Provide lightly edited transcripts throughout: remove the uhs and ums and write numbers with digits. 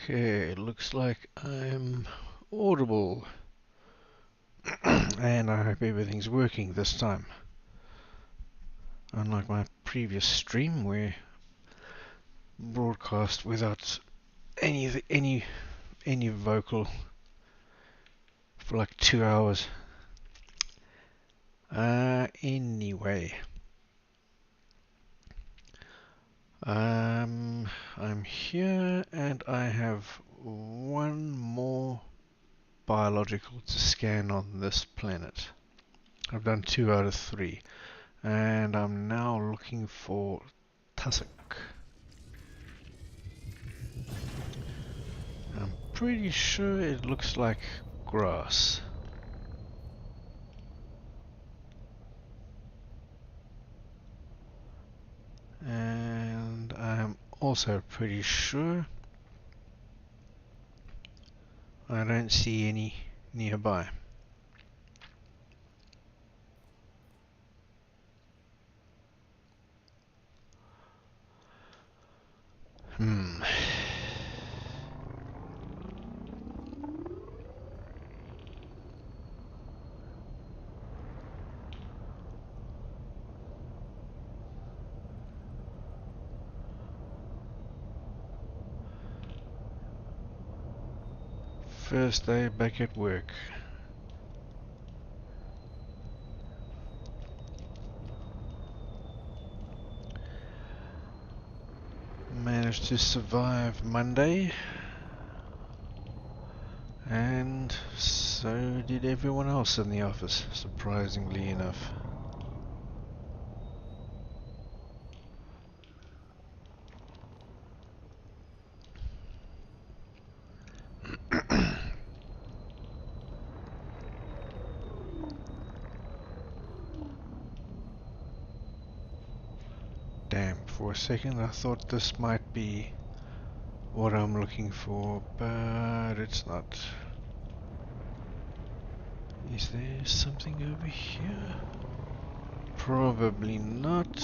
Okay, it looks like I'm audible and I hope everything's working this time. Unlike my previous stream where broadcast without any vocal for like 2 hours. Anyway, I'm here and I have one more biological to scan on this planet. I've done 2 out of 3. And I'm now looking for tussock. I'm pretty sure it looks like grass. And I'm also pretty sure I don't see any nearby. Hmm. First day back at work. Managed to survive Monday. And so did everyone else in the office, surprisingly enough. Damn, for a second I thought this might be what I'm looking for, but it's not. Is there something over here? Probably not,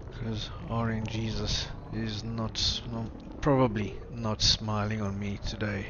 because RNGesus is probably not smiling on me today.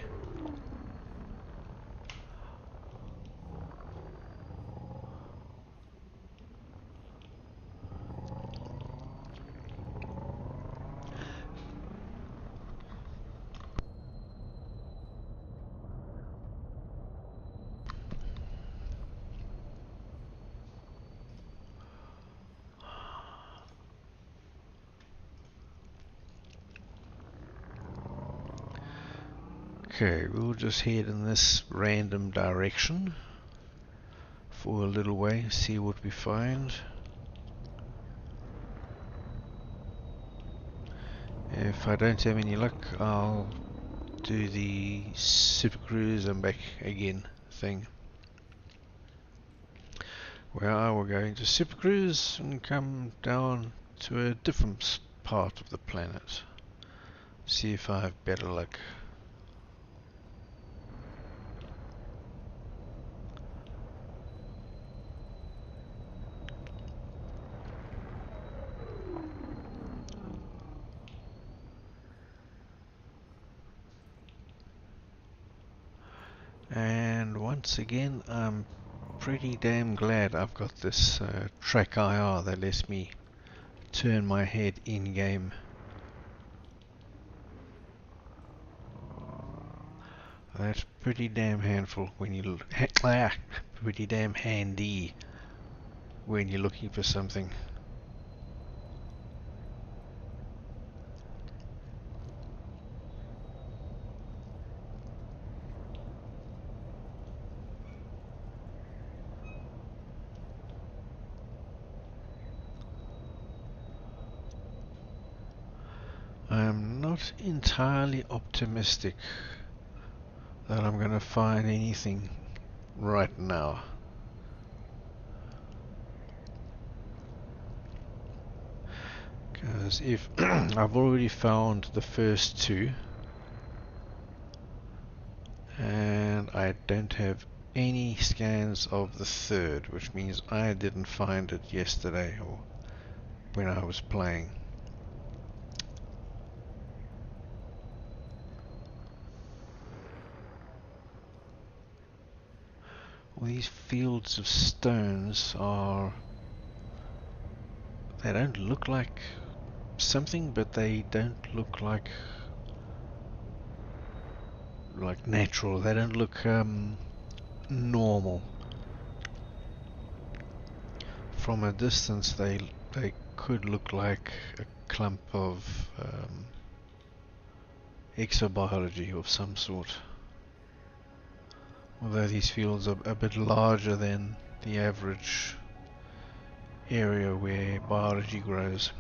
Okay, we'll just head in this random direction for a little way, see what we find. If I don't have any luck, I'll do the super cruise and back again thing, where I will go into super cruise and come down to a different part of the planet. See if I have better luck. And once again, I'm pretty damn glad I've got this track IR that lets me turn my head in game. That's pretty damn handful when you pretty damn handy when you're looking for something. I'm not entirely optimistic that I'm gonna find anything right now. Because if I've already found the first two and I don't have any scans of the third, which means I didn't find it yesterday or when I was playing. Well, these fields of stones are... They don't look like something, but they don't look like natural. They don't look normal. From a distance, they could look like a clump of exobiology of some sort. Although these fields are a bit larger than the average area where biology grows.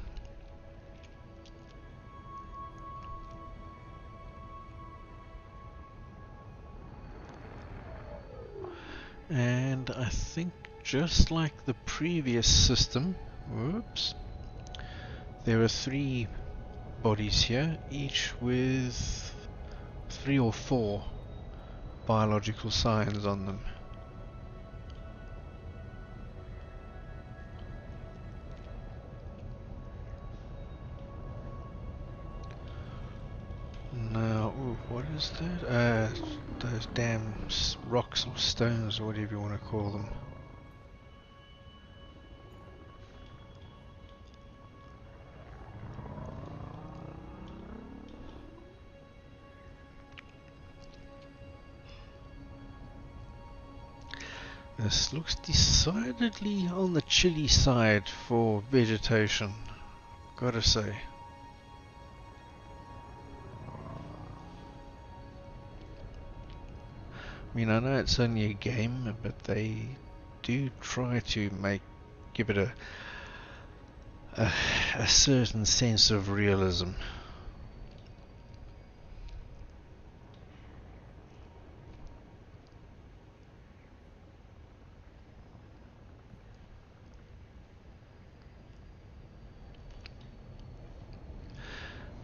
And I think just like the previous system, whoops, there are 3 bodies here, each with 3 or 4 biological signs on them. Now, ooh, what is that? Those damn rocks or stones or whatever you want to call them. This looks decidedly on the chilly side for vegetation, gotta say. I mean, I know it's only a game, but they do try to give it a certain sense of realism.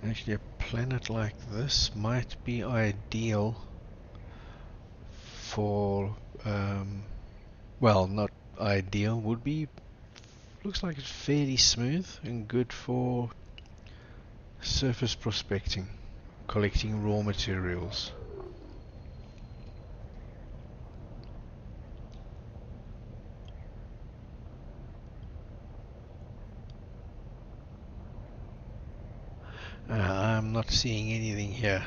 Actually, a planet like this might be ideal for, well, not ideal, would be, looks like it's fairly smooth and good for surface prospecting, collecting raw materials. I'm not seeing anything here.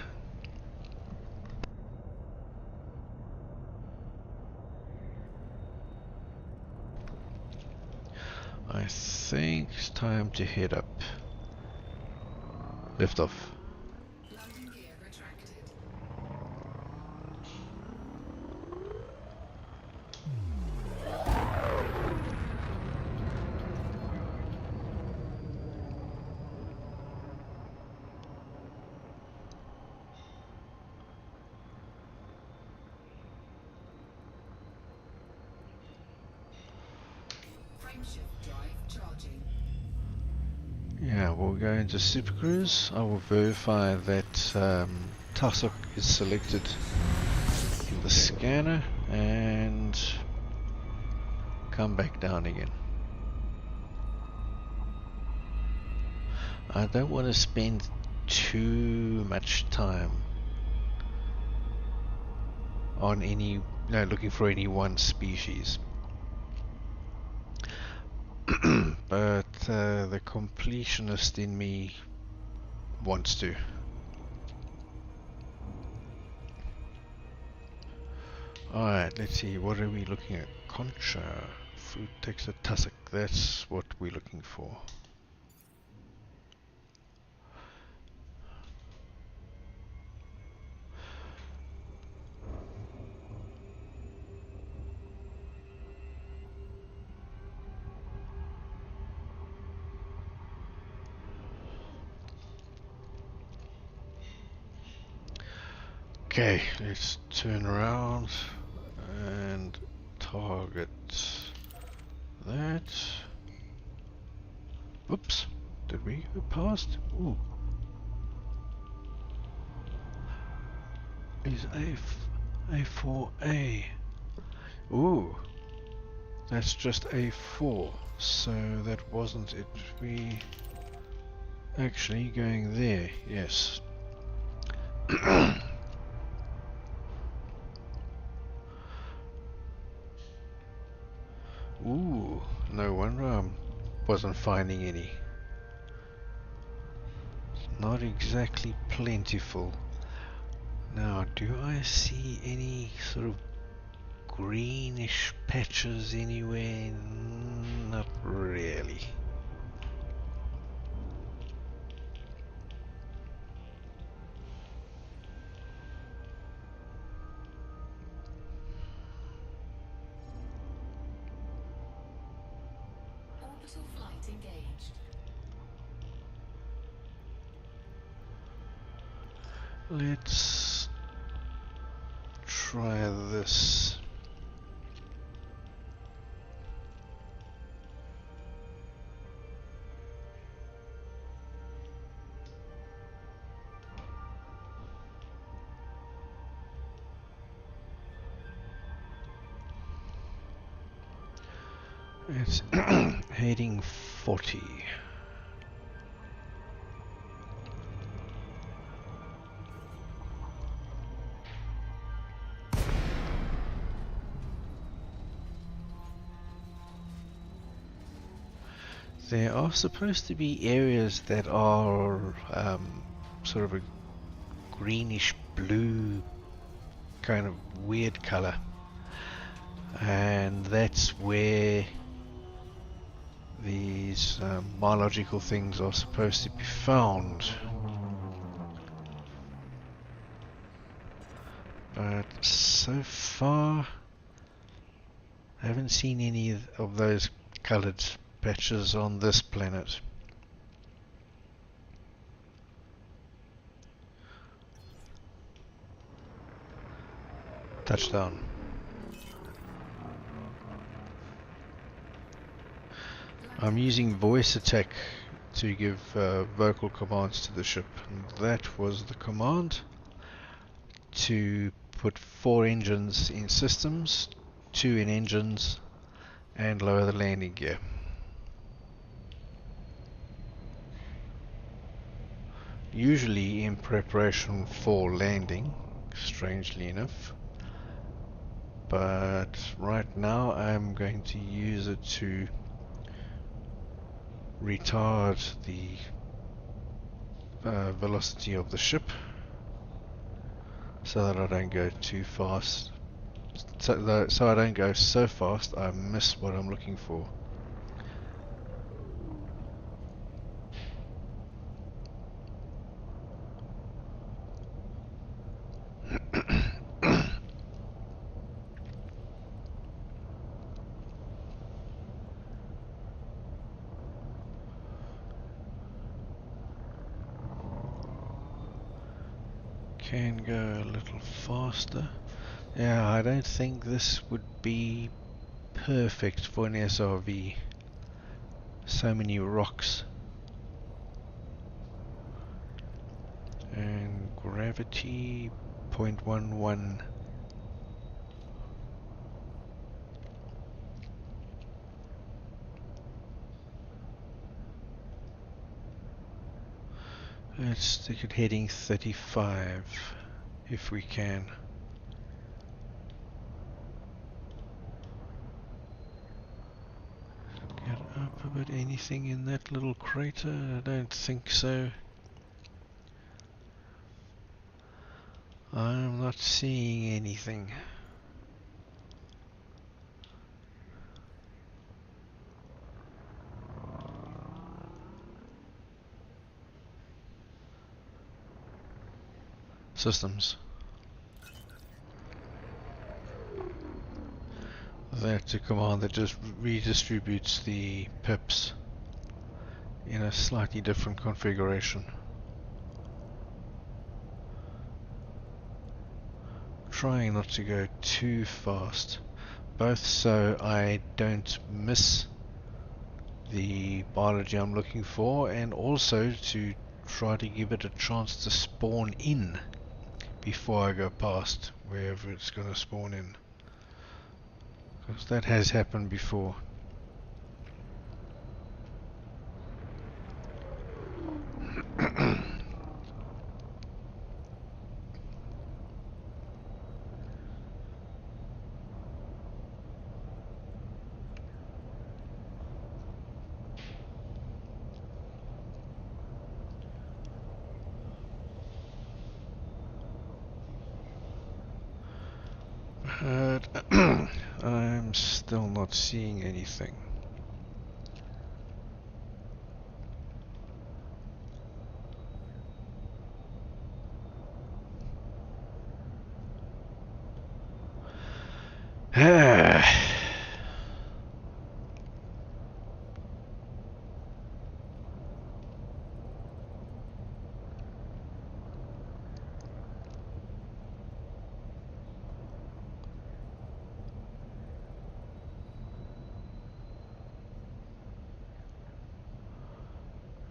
I think it's time to head up. Lift off. Landing gear retracted. Frameshift drive charging. Yeah, we'll go into Super Cruise. I will verify that Tussock is selected in the scanner and come back down again. I don't want to spend too much time on looking for any one species. But the completionist in me wants to. Alright, let's see, what are we looking at? Concha, fruit texture tussock, that's what we're looking for. Okay, let's turn around and target that. Oops, did we go past? Ooh. Is A4A. Ooh, that's just A4, so that wasn't it. We actually going there, yes. Ooh, no wonder I wasn't finding any. Not exactly plentiful. Now, do I see any sort of greenish patches anywhere? Not really. Orbital flight engaged. Let's try this. It's heading 40. There are supposed to be areas that are sort of a greenish blue kind of weird color, and that's where these biological things are supposed to be found. But so far I haven't seen any of those colored patches on this planet. Touchdown. I'm using voice attack to give vocal commands to the ship, and that was the command to put 4 engines in systems, 2 in engines, and lower the landing gear. Usually in preparation for landing, strangely enough, but right now I'm going to use it to retard the velocity of the ship so that I don't go too fast. So I don't go so fast I miss what I'm looking for. Can go a little faster. Yeah, I don't think this would be perfect for an SRV. So many rocks. And gravity 0.11. Let's stick it heading 35 if we can. Get up a bit. Anything in that little crater? I don't think so. I'm not seeing anything. Systems. That's a command that just redistributes the pips in a slightly different configuration. Trying not to go too fast, both so I don't miss the biology I'm looking for, and also to try to give it a chance to spawn in before I go past wherever it's going to spawn in, because that has happened before. I'm still not seeing anything.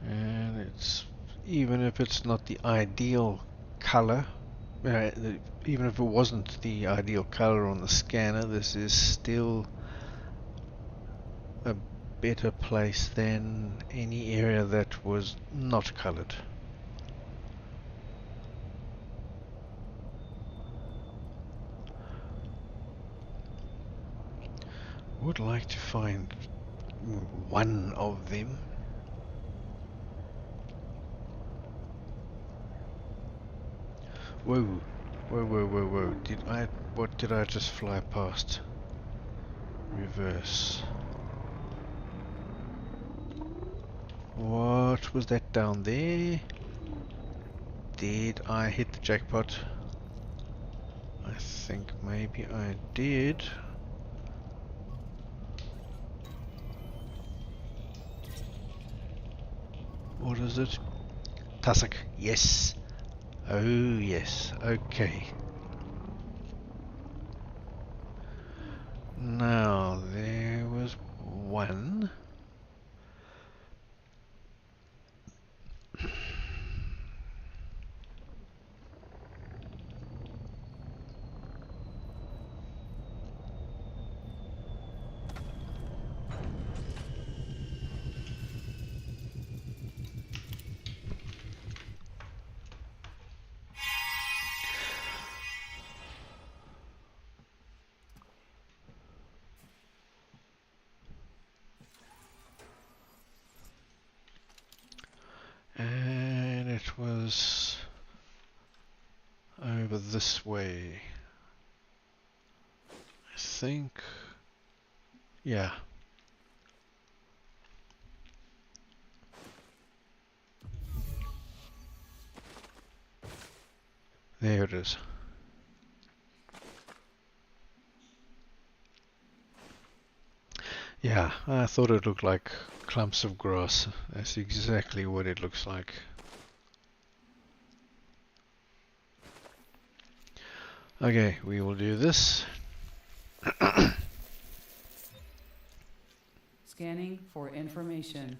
And it's, even if it's not the ideal color, even if it wasn't the ideal color on the scanner, this is still a better place than any area that was not colored. Would like to find one of them. Whoa, whoa, whoa, whoa, whoa. What did I just fly past? Reverse. What was that down there? Did I hit the jackpot? I think maybe I did. What is it? Tussock. Yes. Oh yes. Okay. Now there was one. And it was over this way. I think. Yeah. There it is. Yeah, I thought it looked like clumps of grass. That's exactly what it looks like. Okay, we will do this. Scanning for information.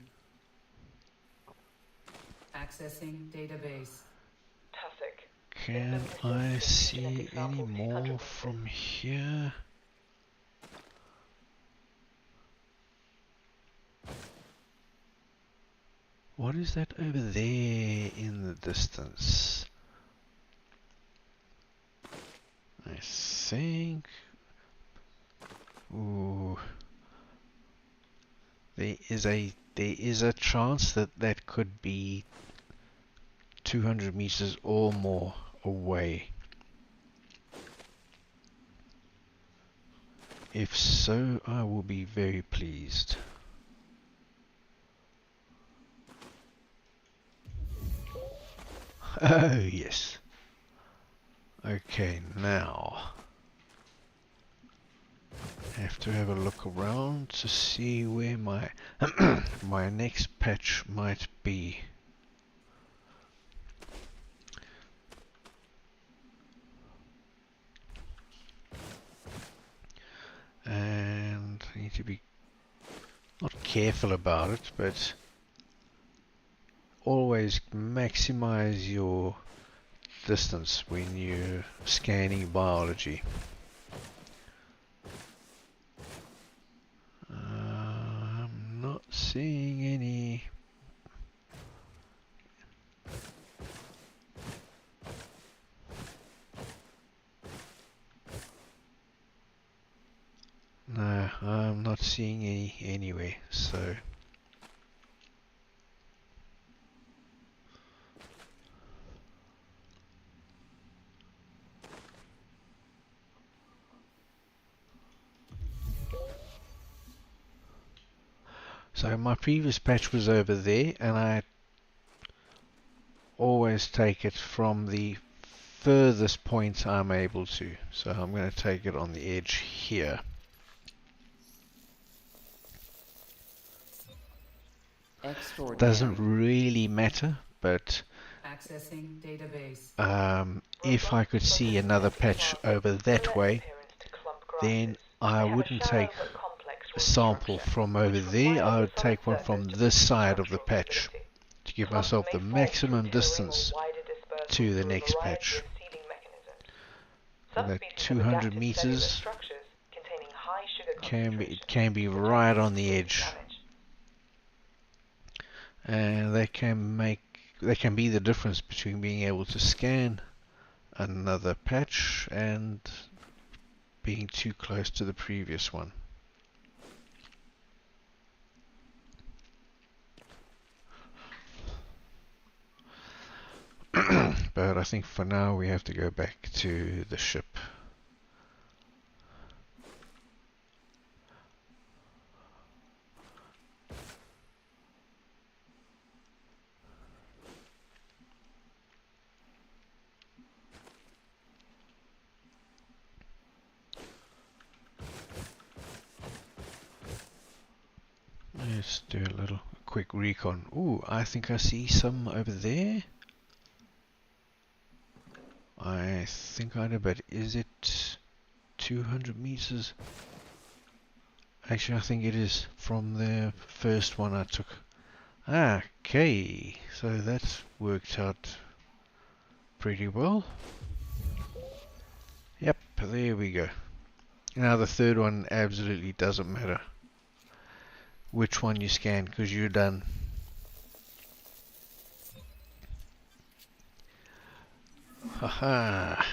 Accessing database. Can I see any more from here? What is that over there in the distance? I think... Ooh. There is a chance that that could be 200 meters or more away. If so, I will be very pleased. Oh, yes. Okay, now I have to have a look around to see where my my next patch might be. And I need to be not careful about it, but always maximize your distance when you're scanning biology. I'm not seeing any. No, I'm not seeing any anyway, so So my previous patch was over there, and I always take it from the furthest point I'm able to. So I'm going to take it on the edge here. Doesn't Extraordinary. really matter, but Accessing database. if I could see another patch over that way, then I wouldn't take a sample from over there. I would take one from this side of the patch to give myself the maximum distance to the next patch. And that 200 meters can be right on the edge, and that can be the difference between being able to scan another patch and being too close to the previous one. But I think for now we have to go back to the ship. Let's do a little quick recon. Ooh, I think I see some over there. I think I know, but is it 200 meters? Actually, I think it is from the first one I took. Okay, so that's worked out pretty well. Yep, there we go. Now the third one absolutely doesn't matter which one you scan, because you're done. Haha.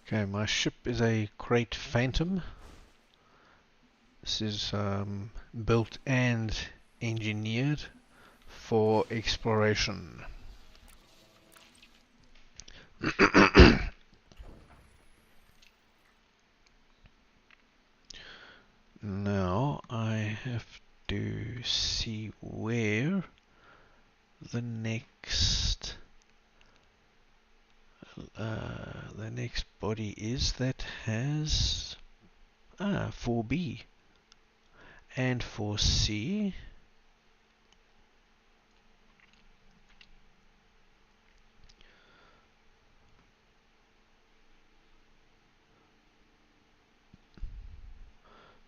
Okay, my ship is a Crate Phantom. This is built and engineered for exploration. Now I have to see where the next body is that has 4B and 4C.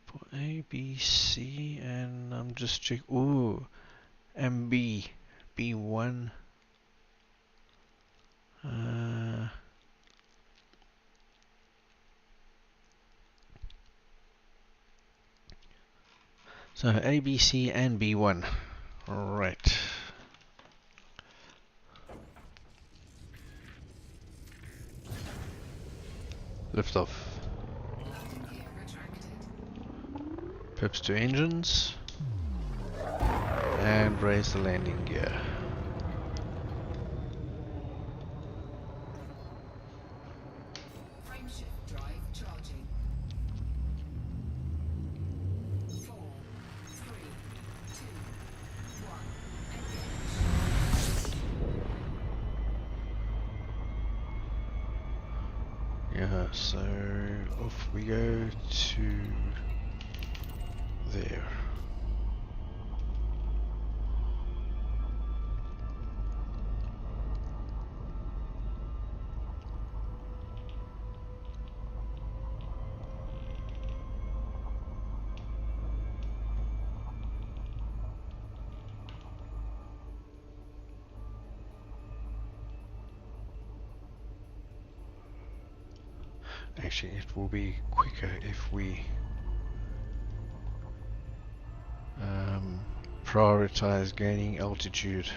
For A, B, C, and I'm just checking. Ooh, and B, B1. So A, B, C, and B1. Right. Lift off. Landing gear retracted. Pips to engines. And raise the landing gear. Frameshift drive charging. 4, 3, 2, 1. Engage. Yeah, so off we go to there. Actually, it will be quicker if we prioritize gaining altitude.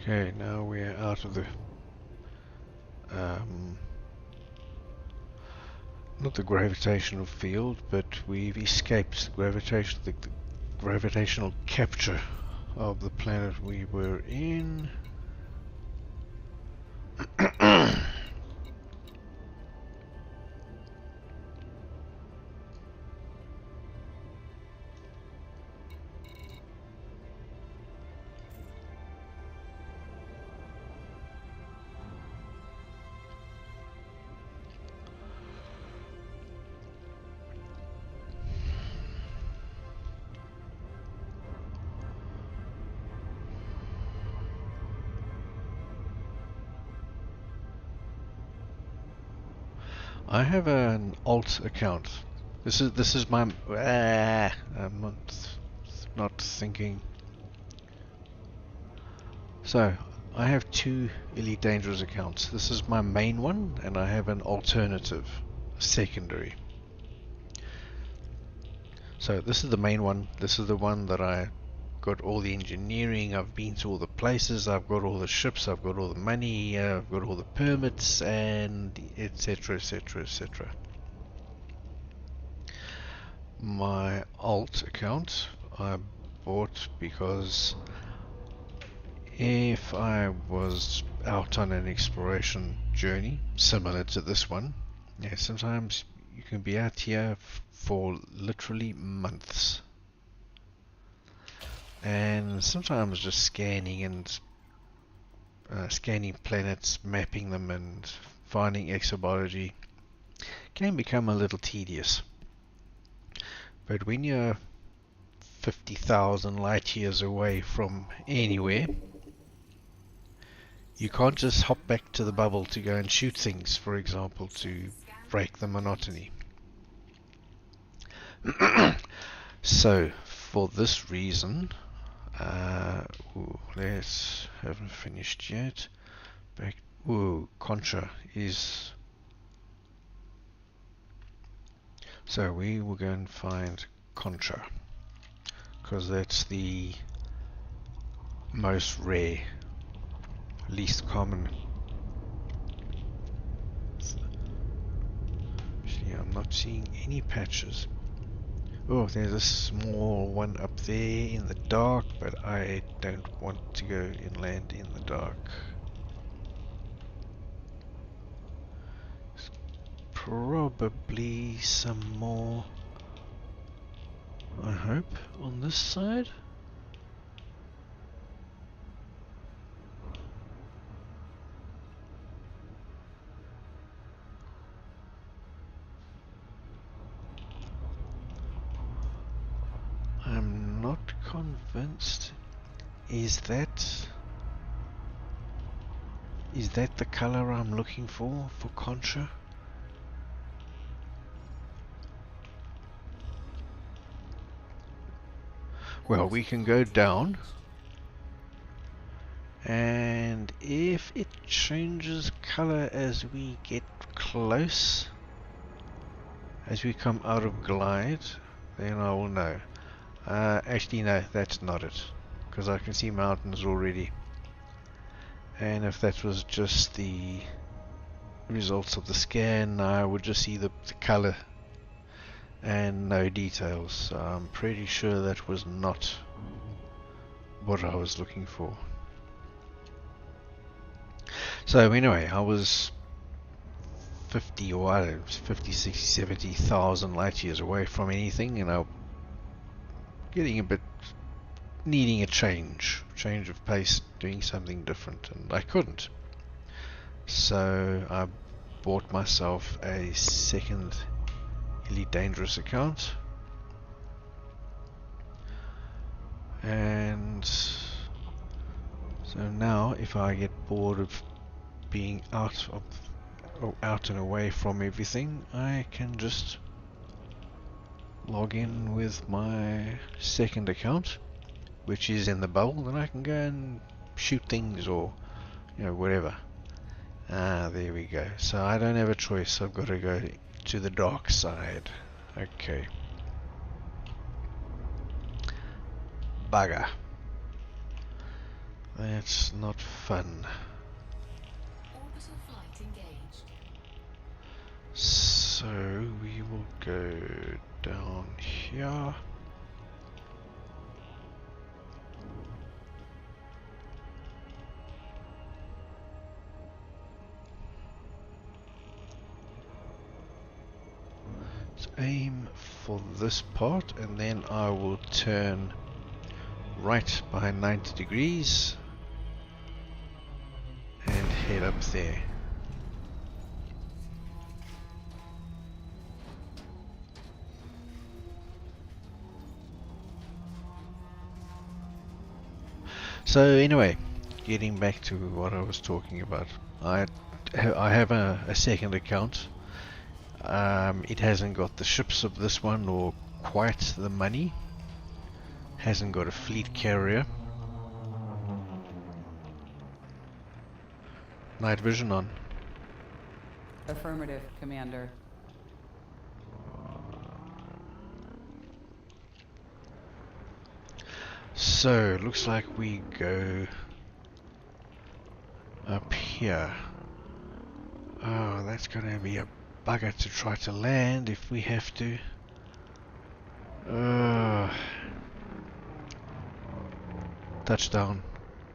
Okay, now we're out of the not the gravitational field, but we've escaped the gravitational capture of the planet we were in. I have an alt account. This is my I'm not thinking. So I have two Elite Dangerous accounts. This is my main one, and I have an alternative, secondary. So this is the main one. This is the one that I got all the engineering. I've been to all the places. I've got all the ships. I've got all the money. I've got all the permits, and etc. etc. etc. My alt account I bought because if I was out on an exploration journey similar to this one, yeah, sometimes you can be out here for literally months, and sometimes just scanning and scanning planets, mapping them, and finding exobiology can become a little tedious. But when you're 50,000 light years away from anywhere, you can't just hop back to the bubble to go and shoot things, for example, to break the monotony. So, for this reason, let's haven't finished yet. Back, Contra is. So we will go and find Contra, because that's the most rare, least common. Actually, I'm not seeing any patches. Oh, there's a small one up there in the dark, but I don't want to go inland in the dark. There's probably some more, I hope, on this side. I'm not convinced. Is that the color I'm looking for Contra? Well, we can go down, and if it changes color as we get close, as we come out of glide, then I will know. Actually no, that's not it, because I can see mountains already. And if that was just the results of the scan, I would just see the color and no details. So I'm pretty sure that was not what I was looking for. So anyway, I was 50 or I don't know, 50, 60, 70,000 light years away from anything, and I'm getting a bit needing a change of pace, doing something different, and I couldn't. So I bought myself a second Elite Dangerous account, and so now if I get bored of being out and away from everything, I can just log in with my second account, which is in the bubble, and I can go and shoot things or whatever. There we go. So I don't have a choice. I've got to go to the dark side. Okay. Bugger. That's not fun. Orbital flight engaged. So we will go down here. Let's aim for this part, and then I will turn right by 90 degrees and head up there. So anyway, getting back to what I was talking about, I have a second account. It hasn't got the ships of this one or quite the money. Hasn't got a fleet carrier. Night vision on. Affirmative, Commander. So looks like we go up here. Oh, that's gonna be a bugger to try to land if we have to. Touchdown.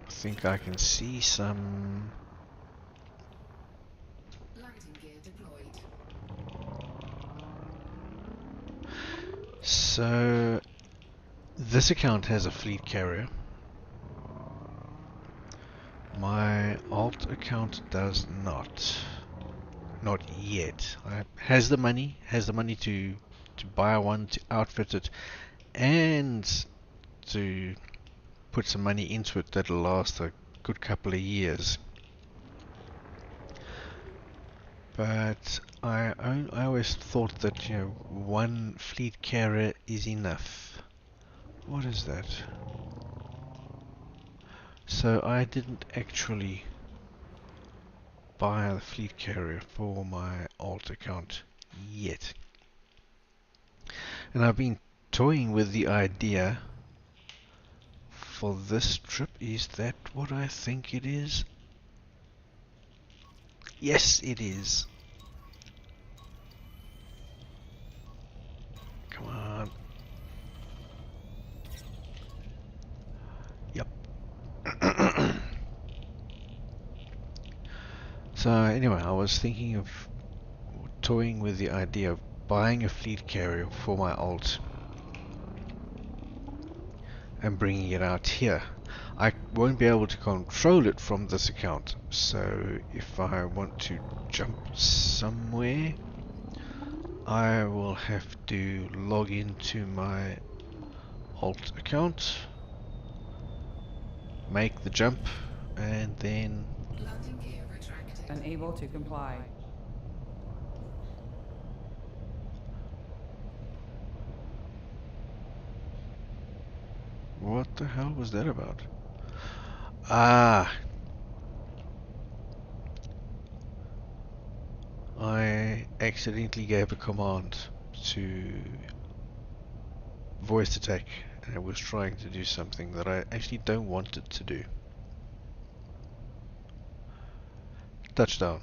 I think I can see some. Landing gear deployed. So this account has a fleet carrier. My alt account does not. Not yet. Has the money to buy one, to outfit it, and to put some money into it that'll last a good couple of years. But I always thought that, you know, one fleet carrier is enough. What is that? So I didn't actually buy the fleet carrier for my alt account yet. And I've been toying with the idea for this trip. Is that what I think it is? Yes, it is. Come on. Yep. So anyway, I was thinking of toying with the idea of buying a fleet carrier for my alt and bringing it out here. I won't be able to control it from this account, so if I want to jump somewhere, I will have to log into my alt account, make the jump, and then Landing gear retracted. Unable to comply. what the hell was that about? Ah, I accidentally gave a command to voice attack, and it was trying to do something that I actually don't want it to do. Touchdown.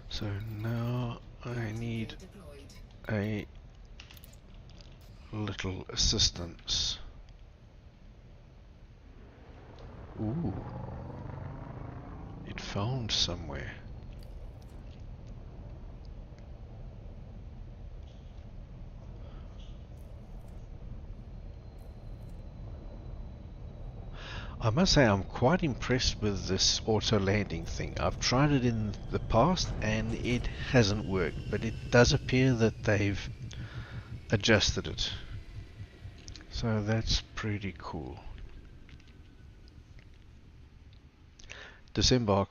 So now I need Deployed. a little assistance. Ooh. It found somewhere. I must say I'm quite impressed with this auto landing thing. I've tried it in the past and it hasn't worked, but it does appear that they've adjusted it. So that's pretty cool. Disembark.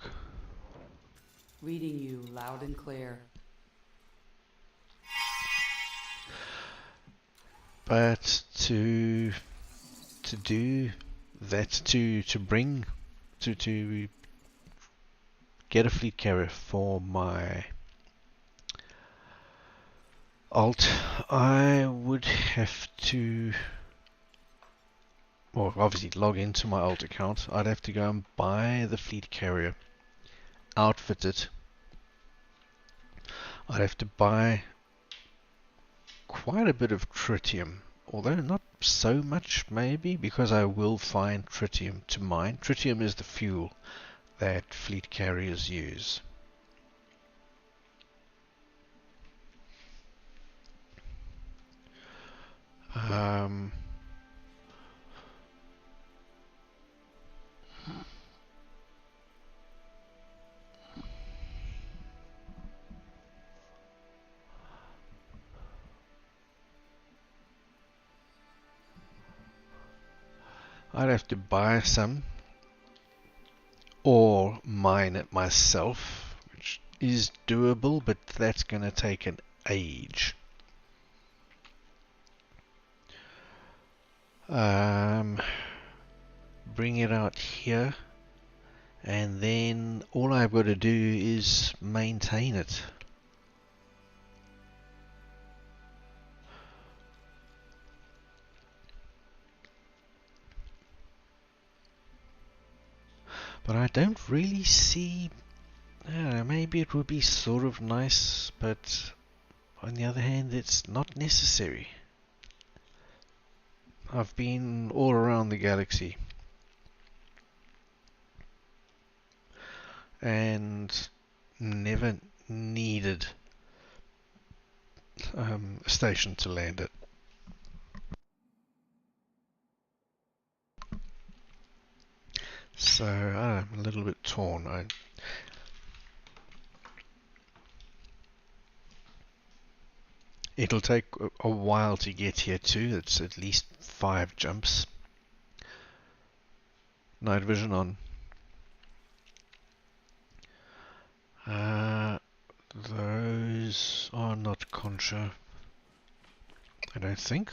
Reading you loud and clear. But to do that, to get a fleet carrier for my alt, I would have to or obviously log into my old account, I'd have to go and buy the fleet carrier, outfit it. I'd have to buy quite a bit of tritium, although not so much maybe, because I will find tritium to mine. Tritium is the fuel that fleet carriers use. I'd have to buy some or mine it myself, which is doable, but that's going to take an age. Bring it out here, and then all I've got to do is maintain it. But I don't really see, I don't know, maybe it would be sort of nice, but on the other hand, it's not necessary. I've been all around the galaxy and never needed a station to land at. So I'm a little bit torn. It'll take a while to get here too. It's at least 5 jumps. Night vision on. Those are not Concha, I don't think.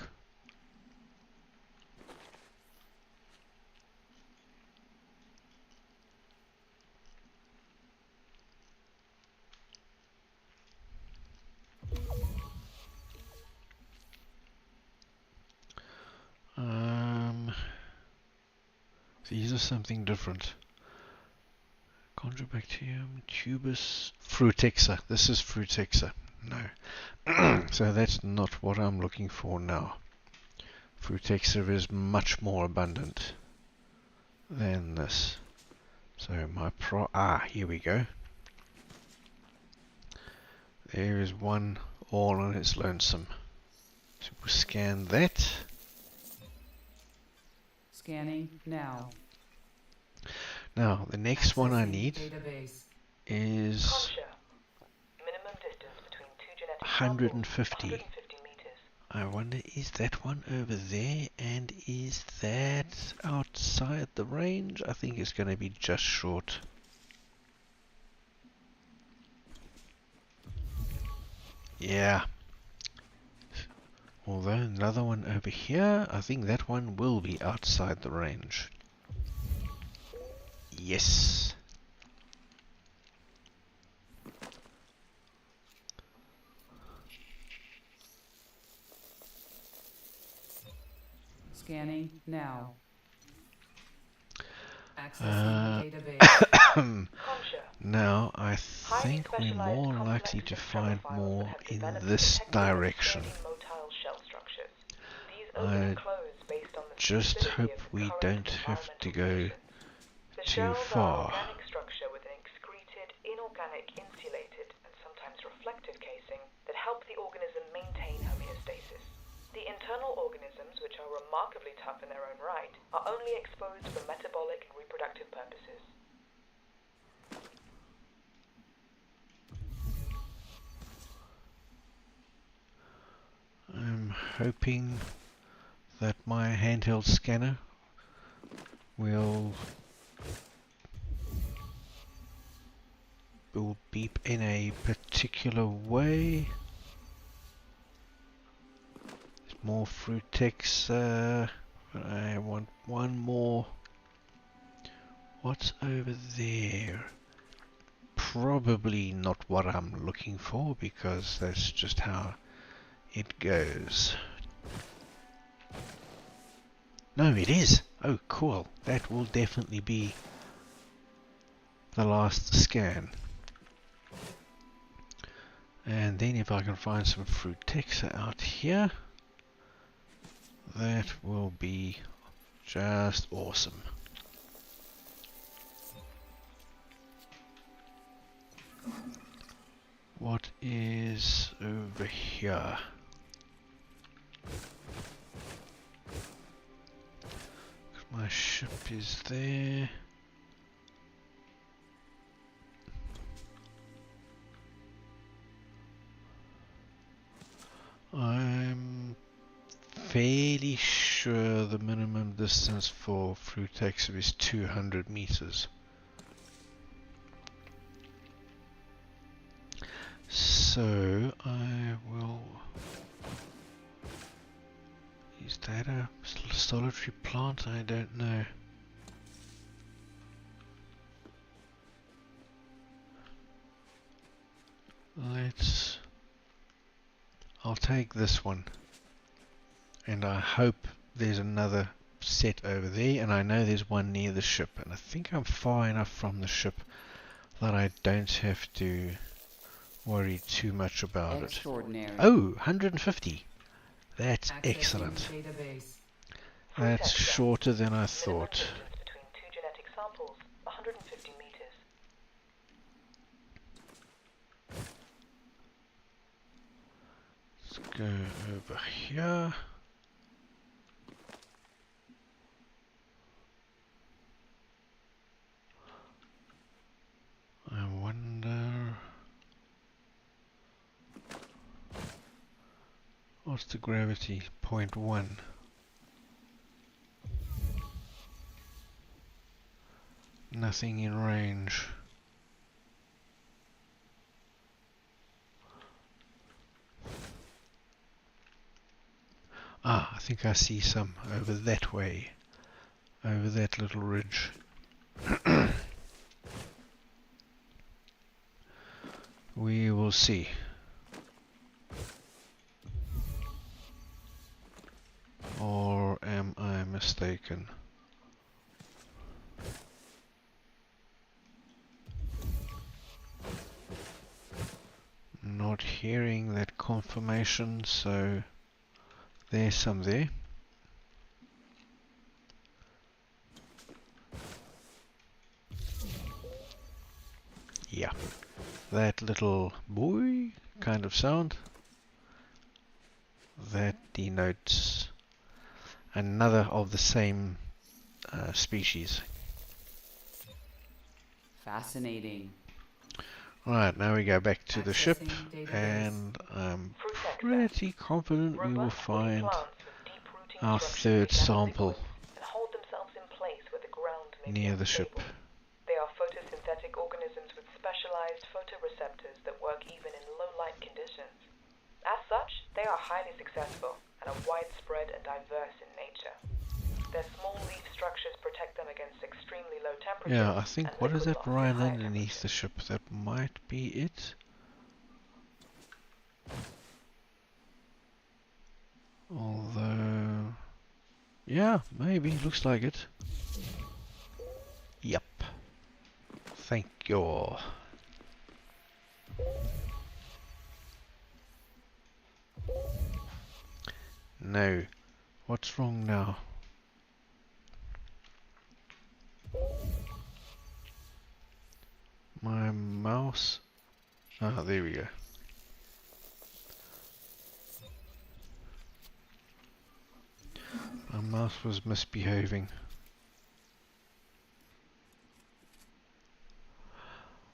These are something different. Chondrobacterium, tubus, frutexa. This is frutexa. No. So that's not what I'm looking for now. Frutexa is much more abundant than this. So here we go. There is one all on its lonesome. So we'll scan that. Scanning now. Now, the next one I Accessing need database. is Concha. Minimum distance between two genetic 150. 150 meters. I wonder, is that one over there? And is that outside the range? I think it's going to be just short. Yeah. Although another one over here, I think that one will be outside the range. Yes. Scanning now. Accessing database. Concha. Now, I think we're more likely to find more in this direction. I just hope we don't have to go too far. Organic structure with an excreted, inorganic, insulated, and sometimes reflective casing that help the organism maintain homeostasis. The internal organisms, which are remarkably tough in their own right, are only exposed for metabolic and reproductive purposes. I'm hoping that my handheld scanner will beep in a particular way. There's more frutexa, but I want one more. What's over there? Probably not what I'm looking for, because that's just how it goes. No, it is. Oh, cool. That will definitely be the last scan. And then if I can find some Frutexa out here, that will be just awesome. What is over here? My ship is there. I'm fairly sure the minimum distance for Frutexa is 200 meters. So I will... Is that a solitary plant? I don't know. I'll take this one. And I hope there's another set over there, and I know there's one near the ship, and I think I'm far enough from the ship that I don't have to worry too much about it. Extraordinary. Oh, 150. That's Accessing excellent. database. That's shorter than I Minimum thought. distance between two genetic samples, 150 meters. Let's go over here. I wonder... What's the gravity? 0.1. Nothing in range. Ah, I think I see some over that way. Over that little ridge. We will see. Or am I mistaken? Not hearing that confirmation, so there's some there. Yeah, that little boy kind of sound, that denotes another of the same species. Fascinating. Right, now we go back to the ship, Accessing database. and I'm Frutexa. pretty confident we will Robust woody find plants with deep-rooting our structures third that gather sample liquids and hold themselves in place where the ground may be near the ship. unstable. They are photosynthetic organisms with specialized photoreceptors that work even in low-light conditions. As such, they are highly successful and are widespread and diverse in nature. Their small leaf structures protect them against extremely low temperatures. Yeah, I think, and what is liquid that loss right at higher underneath the temperatures. ship? That might be it. Although, yeah, maybe, looks like it. Yep. Thank you. No. What's wrong now? My mouse. Ah, there we go. My mouse was misbehaving.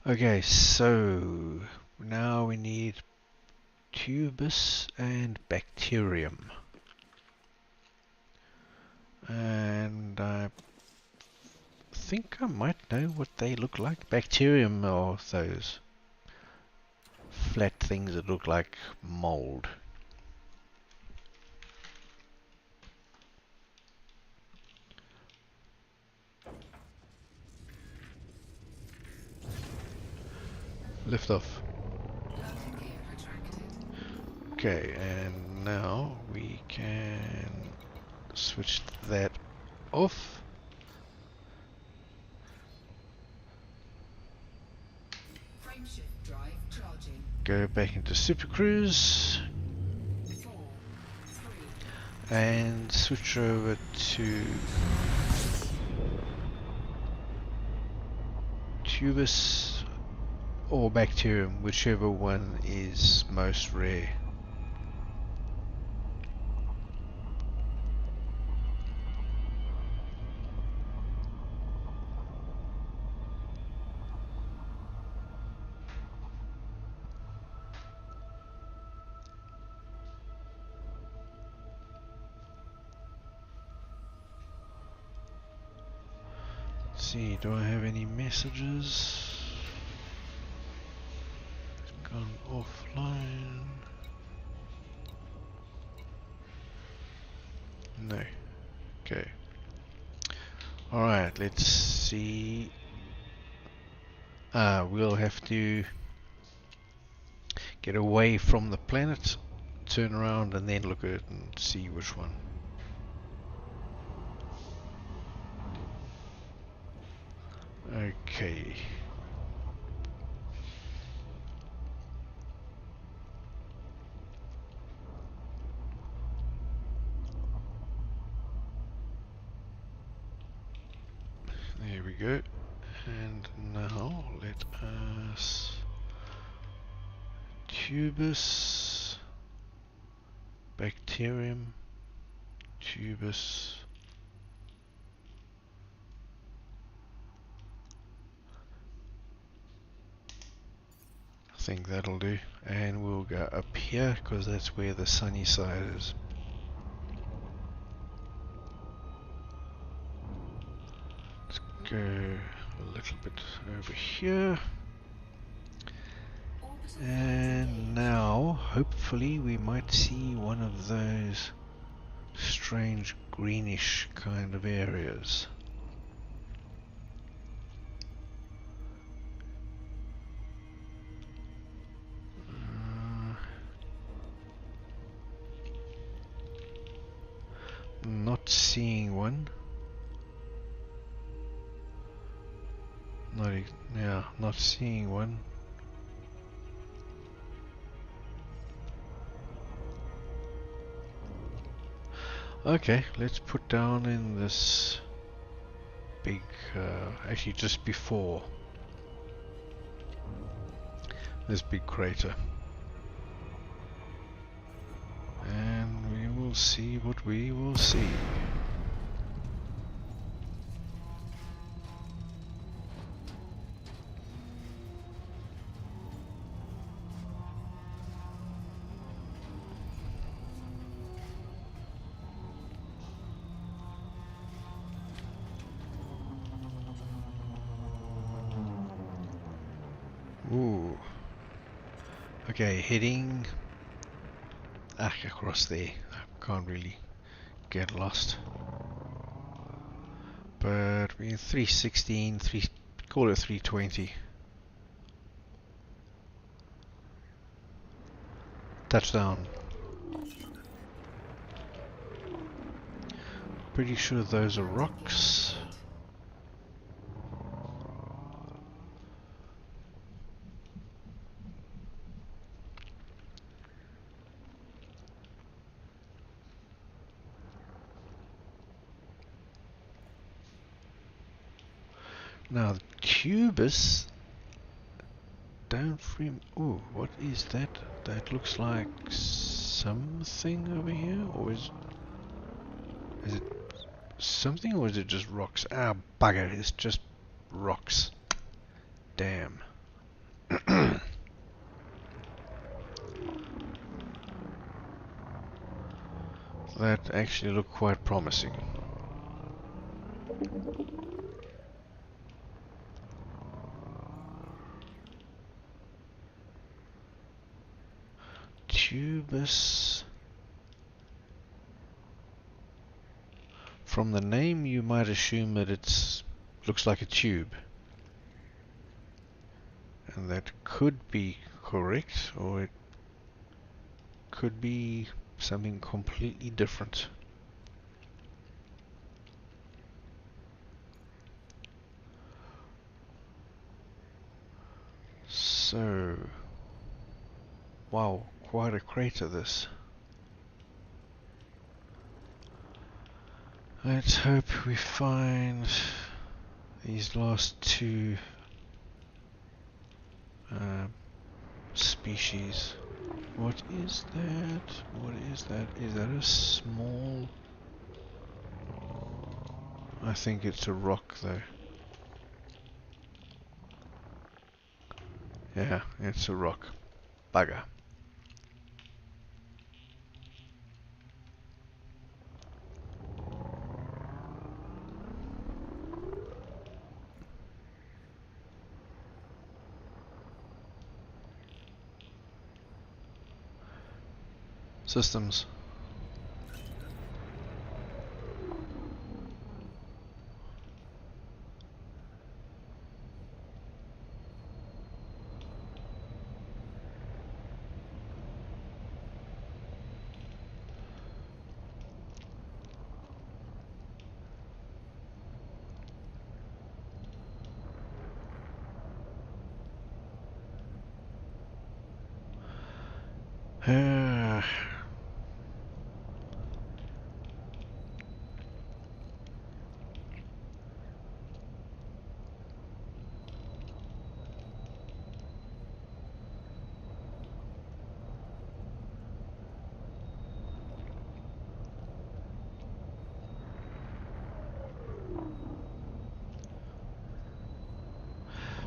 Okay, so now we need tubus and bacterium. And I think I might know what they look like. Bacterium are those flat things that look like mold. Lift off. Landing gear retracted. Okay, and now we can switch that off. Frameshift drive charging. Go back into Super Cruise 4, 3, and switch over to Tubus or Bacterium, whichever one is most rare. Let's see, do I have any messages? It's gone offline. No. Okay. Alright, let's see. We'll have to get away from the planet, turn around and then look at it and see which one. Okay. There we go. And now let us Tubus, Bacterium, Tubus. I think that'll do. And we'll go up here because that's where the sunny side is. Let's go a little bit over here. And now, hopefully, we might see one of those strange greenish kind of areas. Not seeing one. Not seeing one. Okay, let's put down in this big, actually just before this big crater. And we will see what we will see. Ooh. Okay, heading across there. I can't really get lost. But we're 316, call it 320. Touchdown. Pretty sure those are rocks. Now, the Tubus don't frame. Ooh, what is that? That looks like something over here, or is it something, or is it just rocks? Ah, bugger! It's just rocks. Damn. That actually looked quite promising. Tubus. From the name, you might assume that it's looks like a tube, and that could be correct, or it could be something completely different. So, wow, quite a crater this. Let's hope we find these last two species. What is that? What is that? Is that a small... I think it's a rock though. Yeah, it's a rock. Bugger. Systems.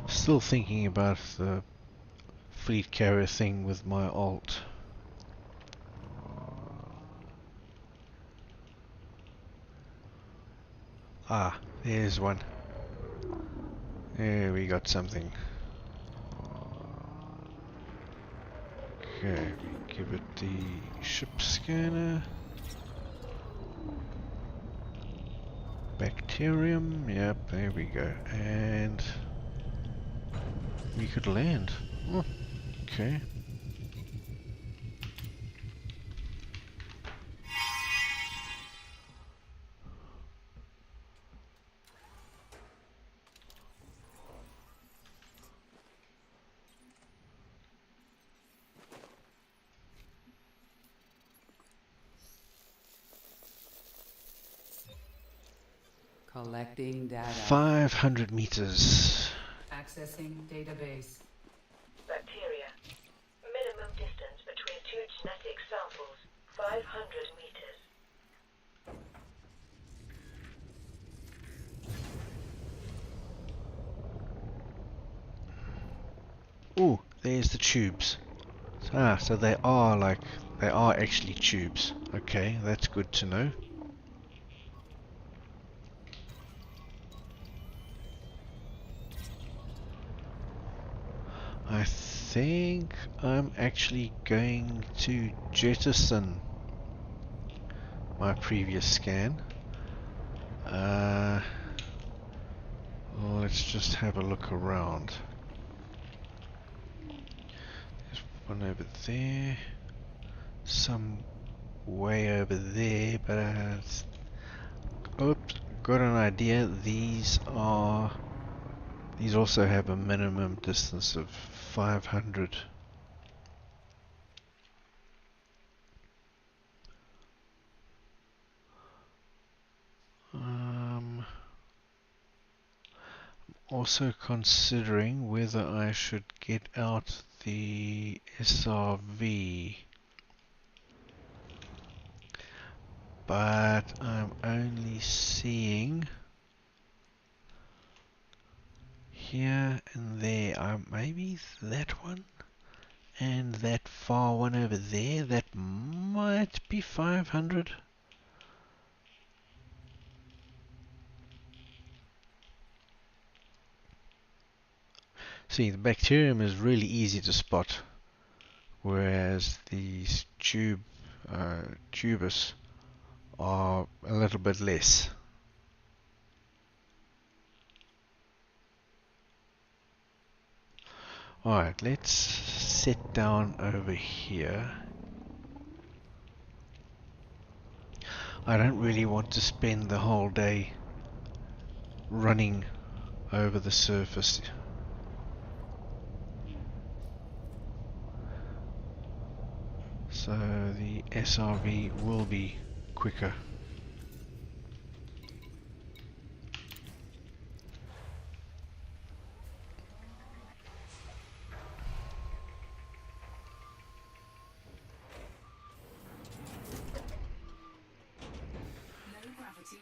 Still thinking about the fleet carrier thing with my alt. Ah, there's one. There we got something. Okay, we give it the ship scanner. Bacterium, yep, there we go. And we could land. Oh, okay. Collecting data. 500 meters. Accessing database. Bacteria. Minimum distance between two genetic samples, 500 meters. Ooh, there's the tubes. So they are actually tubes. Okay, that's good to know. I think I'm actually going to jettison my previous scan. Well, let's just have a look around. There's one over there, some way over there, but oops, got an idea. These also have a minimum distance of 500. Also considering whether I should get out the SRV, but I'm only seeing here and there. Maybe that one and that far one over there, that might be 500. See, the bacterium is really easy to spot, whereas these tubus are a little bit less. Alright, let's sit down over here. I don't really want to spend the whole day running over the surface. So the SRV will be quicker. Low gravity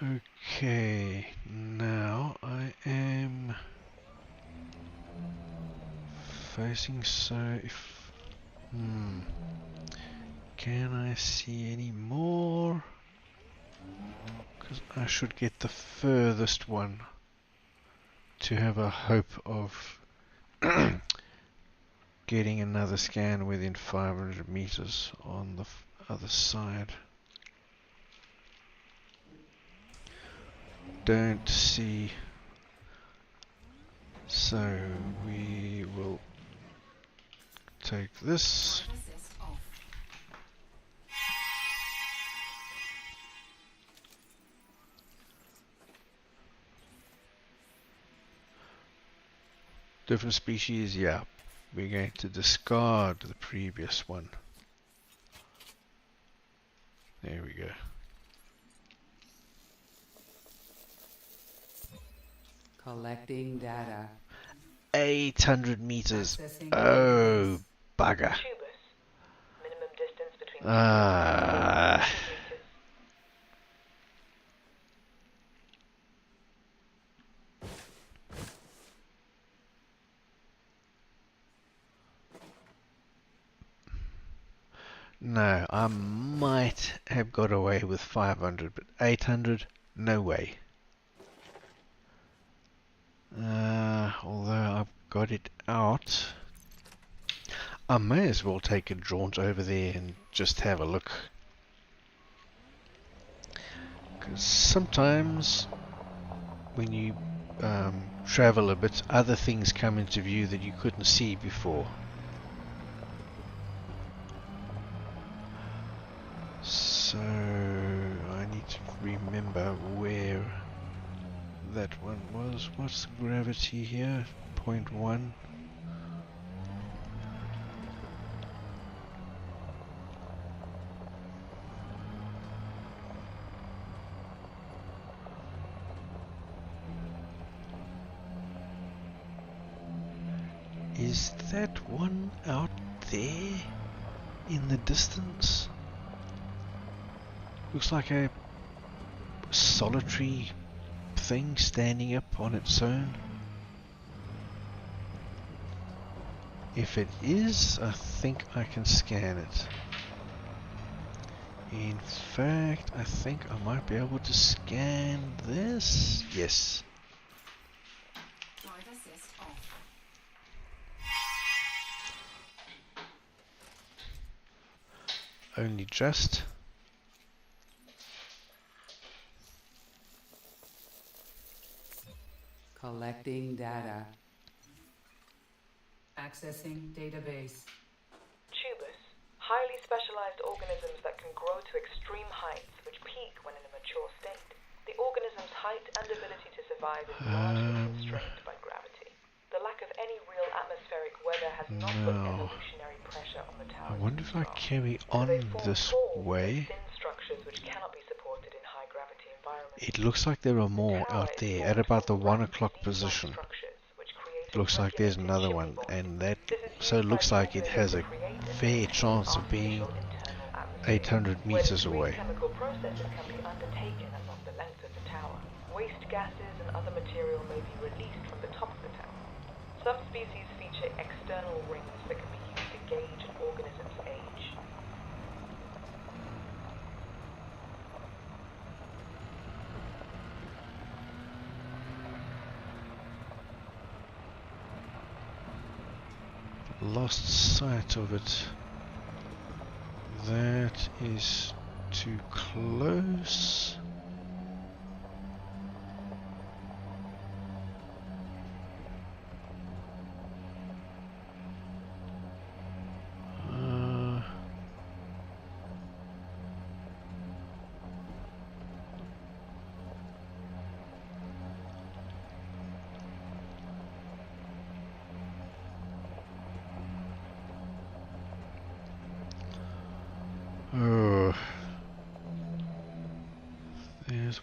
warning. Okay, now I am facing, so if can I see any more? Because I should get the furthest one to have a hope of getting another scan within 500 meters on the other side. Don't see, so we will take this. Drive assist off. Different species, yeah. We're going to discard the previous one. There we go. Collecting data. 800 meters. Accessing Oh, database. bugger. Tubus. Minimum distance between Ah. meters. No, I might have got away with 500, but 800, no way. Although I've got it out, I may as well take a jaunt over there and just have a look. Because sometimes when you travel a bit, other things come into view that you couldn't see before. So I need to remember where that one was. What's the gravity here? 0.1. Is that one out there in the distance? Looks like a solitary thing standing up on its own. If it is, I think I can scan it. In fact, I think I might be able to scan this. Yes. Drive assist off. Only just. Collecting data. Accessing database. Tubus. Highly specialized organisms that can grow to extreme heights, which peak when in a mature state. The organism's height and ability to survive is largely constrained by gravity. The lack of any real atmospheric weather has not put No. evolutionary pressure on the I towers wonder to if I strong. carry So they on form this tall, way. thin structures which cannot be supported in high gravity environments. It looks like there are The more tower out is there at formed about the from 1 racked o'clock leaf-like position. structures which create a Looks like there's regulated another chimney one, bond. and that This is so used it by looks the like it organism has to a create and fair maintain chance an of being artificial internal atmosphere, 800 where meters discrete away. chemical processes can be undertaken along the length of the tower. Waste gases and other material may be released from the top of the tower. Some species feature external rings that can be used to gauge an organism's age. Lost sight of it. That is too close. Uh,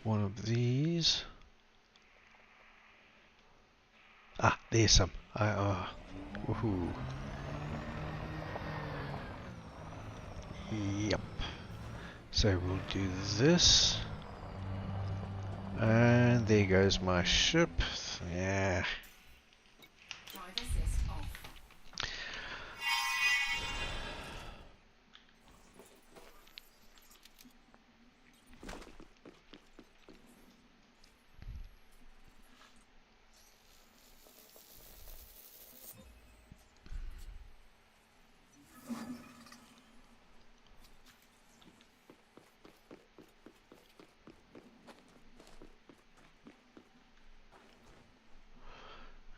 one of these. Ah, there's some. Woohoo. Yep. So we'll do this. And there goes my ship. Yeah. Drive assist off.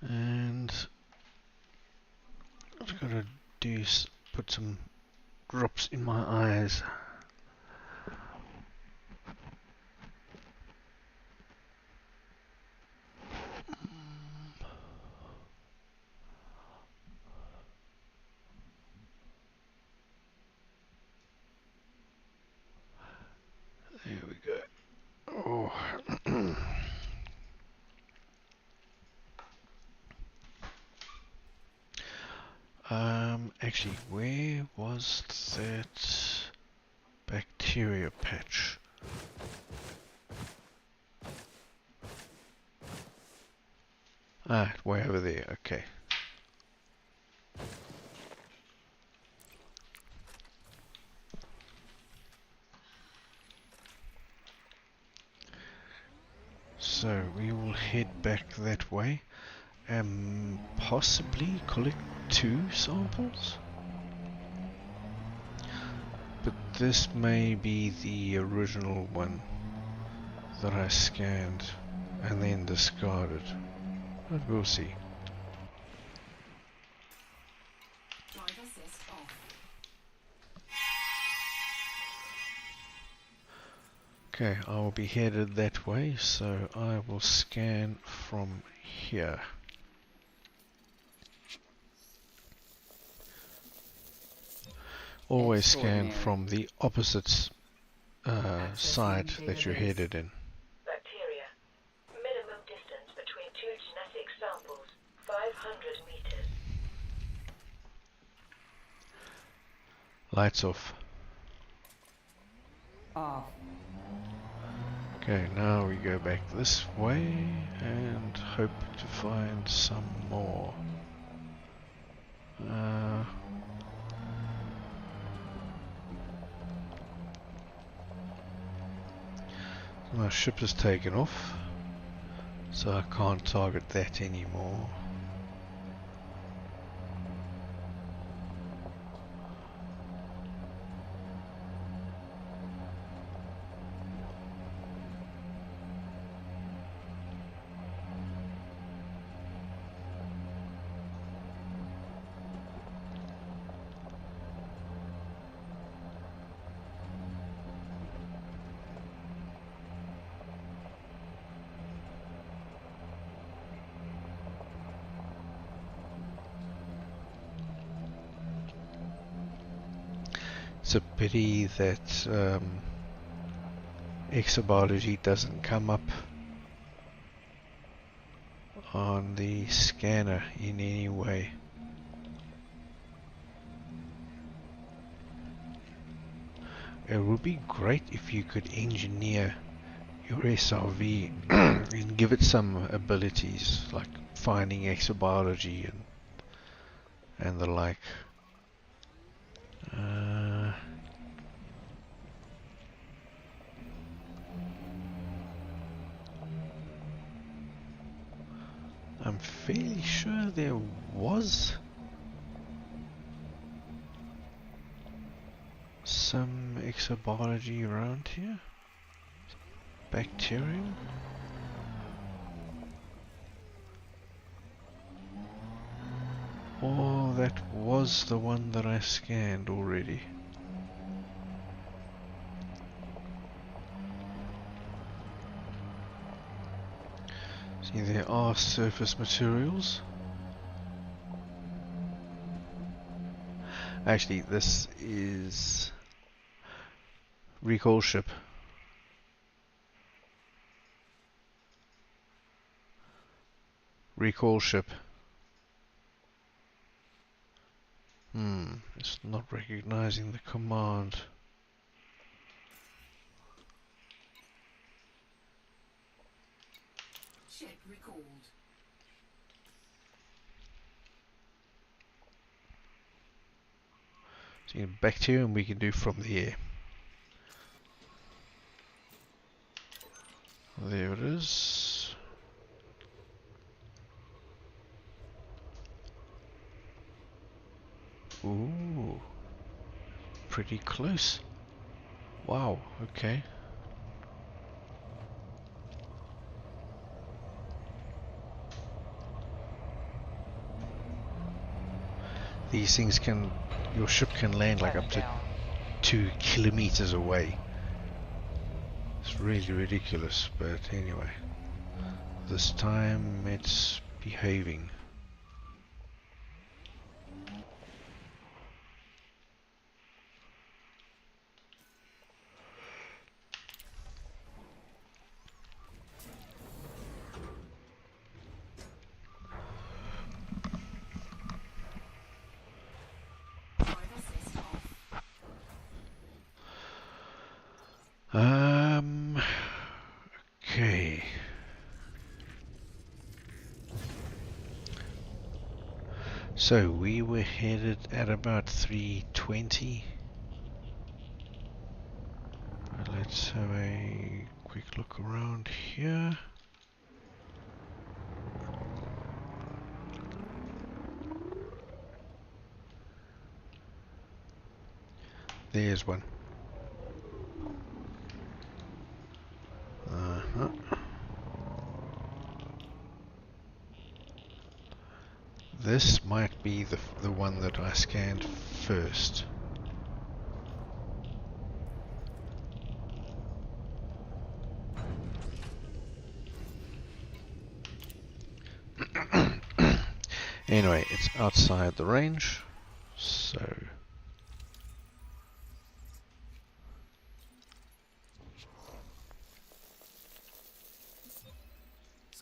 And I've got to put some drops in my eyes. There we go. Oh. Actually, where was that bacteria patch? Ah, way over there. Okay. So we will head back that way and possibly collect 2 samples. But this may be the original one that I scanned and then discarded. But we'll see. Drive assist off. Okay, I will be headed that way, so I will scan from here. Always scan from the opposite side that you're headed in. Bacteria. Minimum distance between 2 genetic samples, 500 meters. Lights off. Off. Okay, now we go back this way and hope to find some more. My ship has taken off, so I can't target that anymore. It's a pity that exobiology doesn't come up on the scanner in any way. It would be great if you could engineer your SRV and give it some abilities like finding exobiology and the like. I'm fairly sure there was some exobiology around here. Bacterium? Or that was the one that I scanned already. See, there are surface materials. Actually, this is recall ship. Recall ship. It's not recognizing the command. Ship recalled. So you can back to you and we can do from the air. There it is. Ooh. Pretty close. Wow, okay. These things can, your ship can land like up to Down. 2 kilometers away. It's really ridiculous, but anyway. This time it's behaving. Drive assist off. Okay. So we were headed at about 320. Let's have a quick look around here. There's one. Uh-huh. This might be the one that I scanned first. Anyway, it's outside the range, so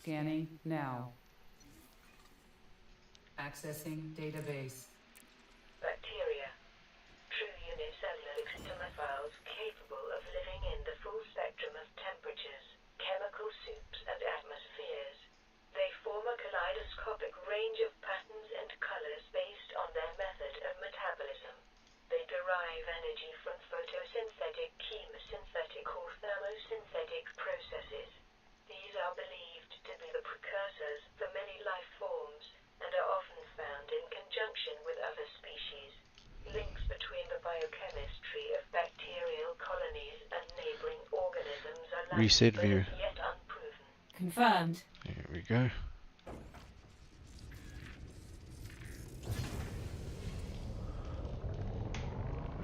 Scanning now. Accessing database. Bacteria. True unicellular extremophiles capable of living in the full spectrum of temperatures, chemical soups and atmospheres. They form a kaleidoscopic range of patterns and colors based on their method of metabolism. They derive energy from photosynthetic, chemosynthetic or thermosynthetic processes. These are believed to be the precursors for many life forms and are often found in conjunction with other species. Links between the biochemistry of bacterial colonies and neighboring organisms are likely, reset but view. as yet unproven. Confirmed. There we go.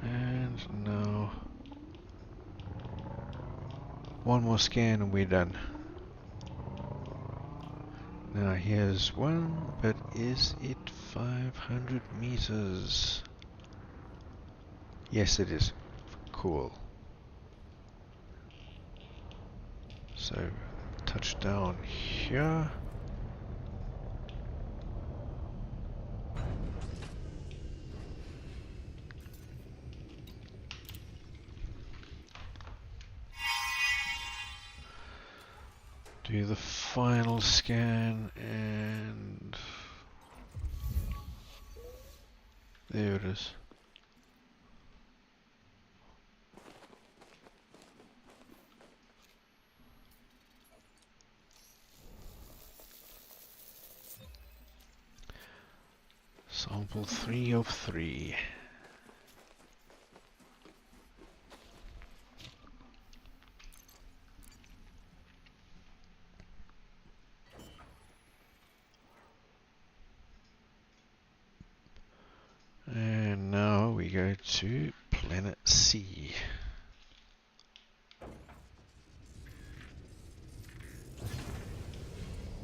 And now one more scan and we're done. Now here's one, but is it 500 meters? Yes, it is. Cool. So, touchdown here. Do the final scan and there it is. Sample 3 of 3. And now we go to planet C.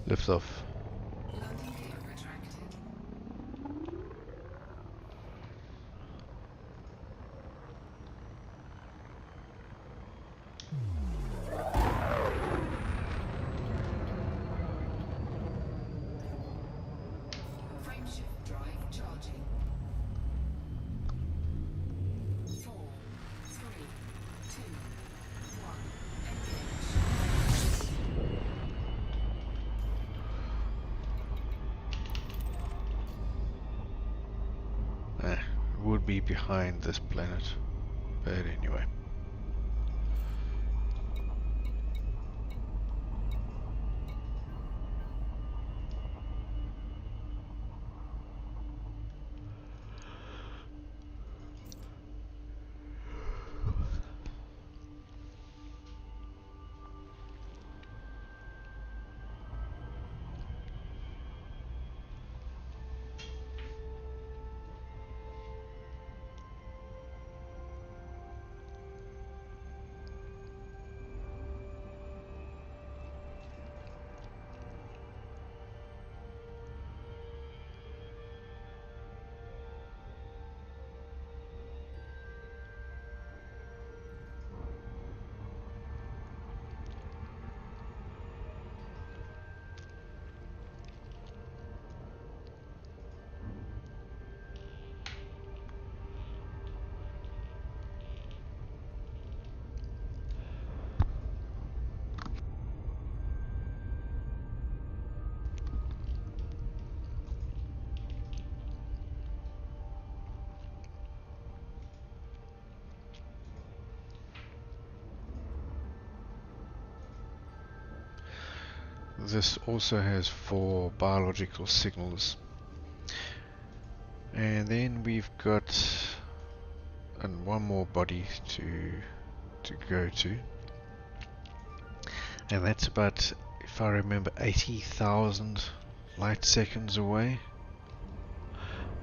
Lift off. Landing gear retracted. be behind this planet. But anyway. This also has 4 biological signals. And then we've got one more body to go to. And that's about, if I remember, 80,000 light seconds away.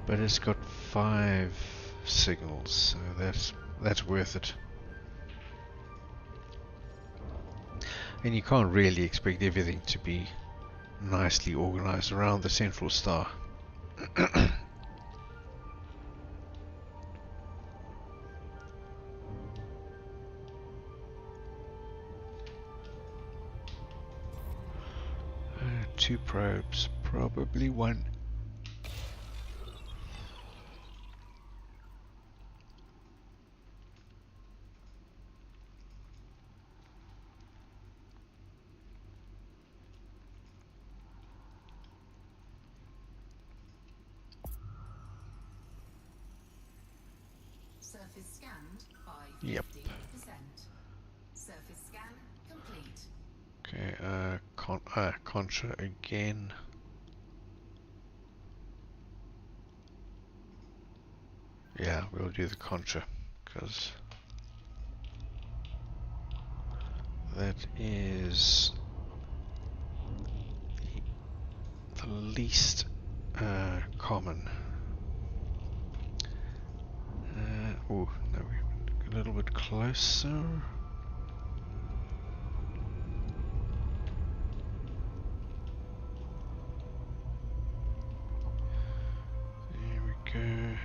But it's got 5 signals, so that's worth it. And you can't really expect everything to be nicely organized around the central star. 2 probes, probably 1. Surface scanned by Yep. 50%. Surface scan complete. Okay, Contra again. Yeah, we'll do the Contra, because that is the least common. Oh, no, we're a little bit closer. There we go.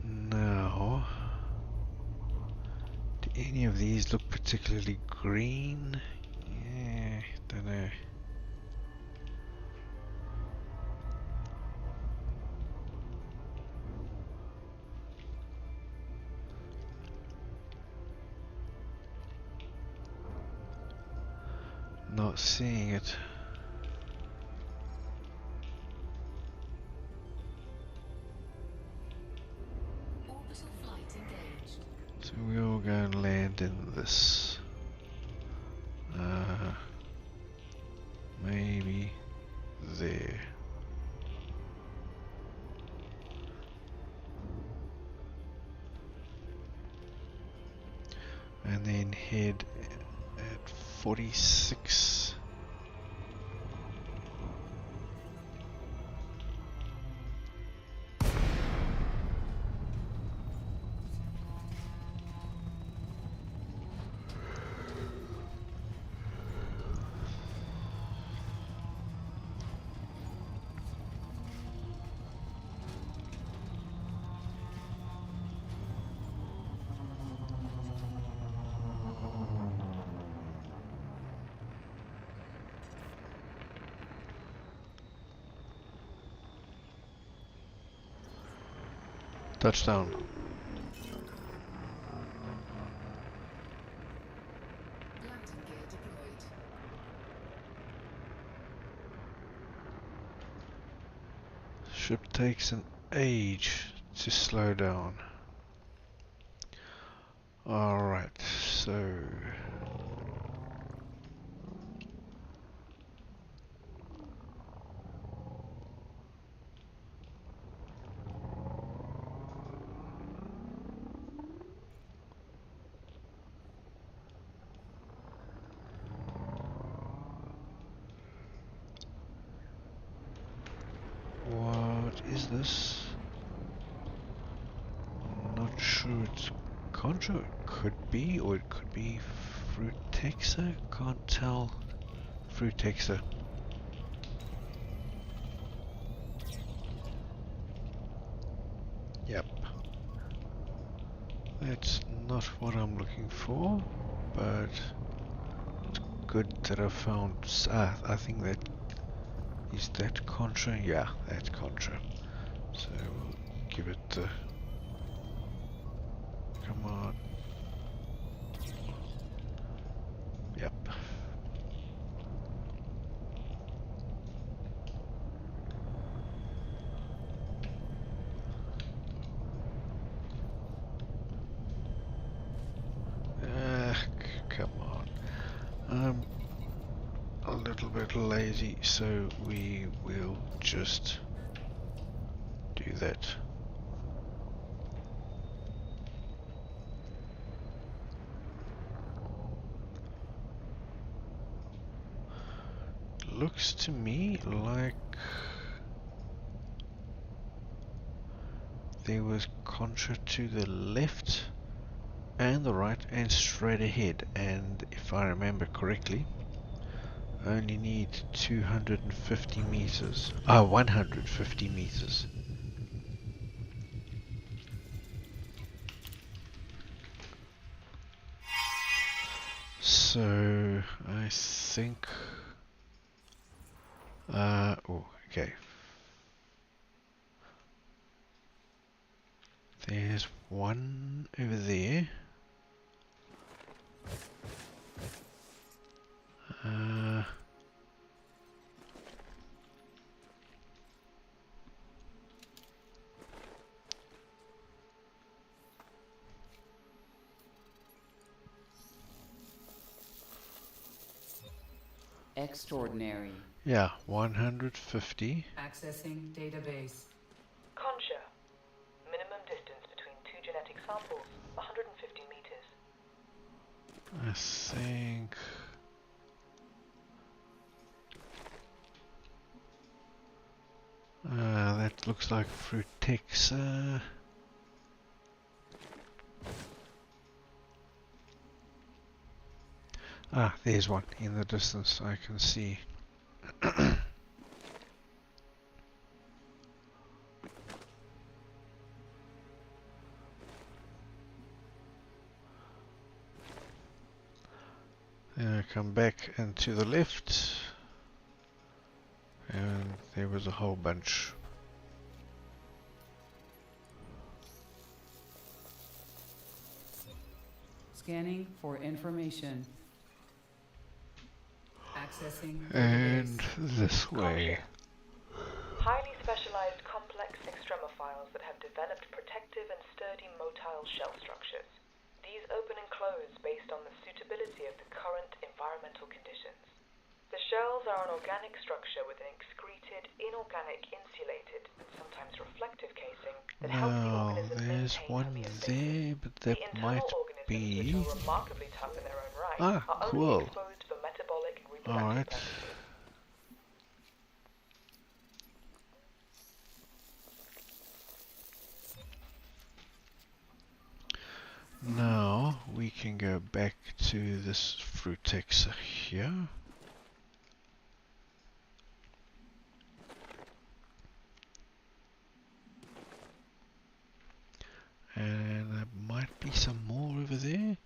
Now, do any of these look particularly green? Yeah, don't know. Not seeing it. Orbital flight engaged. So we'll go and land in this. Maybe there. And then head at 46. Touchdown. Landing gear deployed. Ship takes an age to slow down. Alright, so what is this? Not sure it's Contra. It could be, or it could be Frutexa. Can't tell. Frutexa. Yep. That's not what I'm looking for, but it's good that I found. I think that is that Contra. Yeah, that's Contra. So we'll give it the. Come on. Yep. Come on. I'm a little bit lazy, so we will just do that. Looks to me like there was Contra to the left and the right and straight ahead, and if I remember correctly, only need 250 meters. 150 meters. So I think oh, okay. There's one over there. Extraordinary. Yeah, 150. Accessing database. Concha. Minimum distance between two genetic samples, 150 meters. I think that looks like Frutexa. There's one in the distance I can see. Then I come back and to the left, and there was a whole bunch. Scanning for information. Accessing And database. this way. Highly specialized complex extremophiles that have developed protective and sturdy motile shell structures. These open and close based on the suitability of the current environmental conditions. The shells are an organic structure with an excreted, inorganic, insulated, and sometimes reflective casing that helps the Now, organism there's maintain one homeostasis. there, but that The internal might organisms, be. which are remarkably tough in their own right, are only Cool. exposed for metabolic and reproductive Alright. purposes. Now we can go back to this Frutexa here. And there might be some more over there.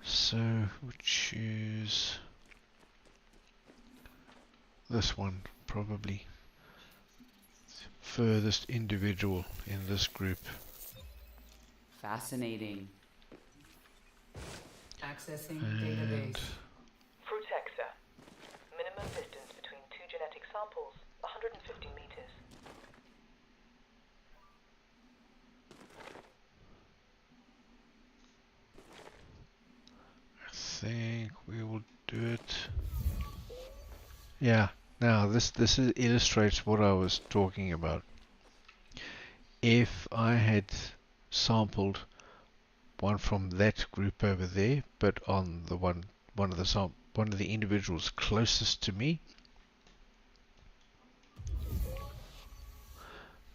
So we'll choose this one, probably. Furthest individual in this group. Fascinating. Accessing And database. Frutexa. Minimum distance between two genetic samples, 150 meters. think we will do it. Yeah, now illustrates what I was talking about. If I had sampled one from that group over there, but on the one of the individuals closest to me,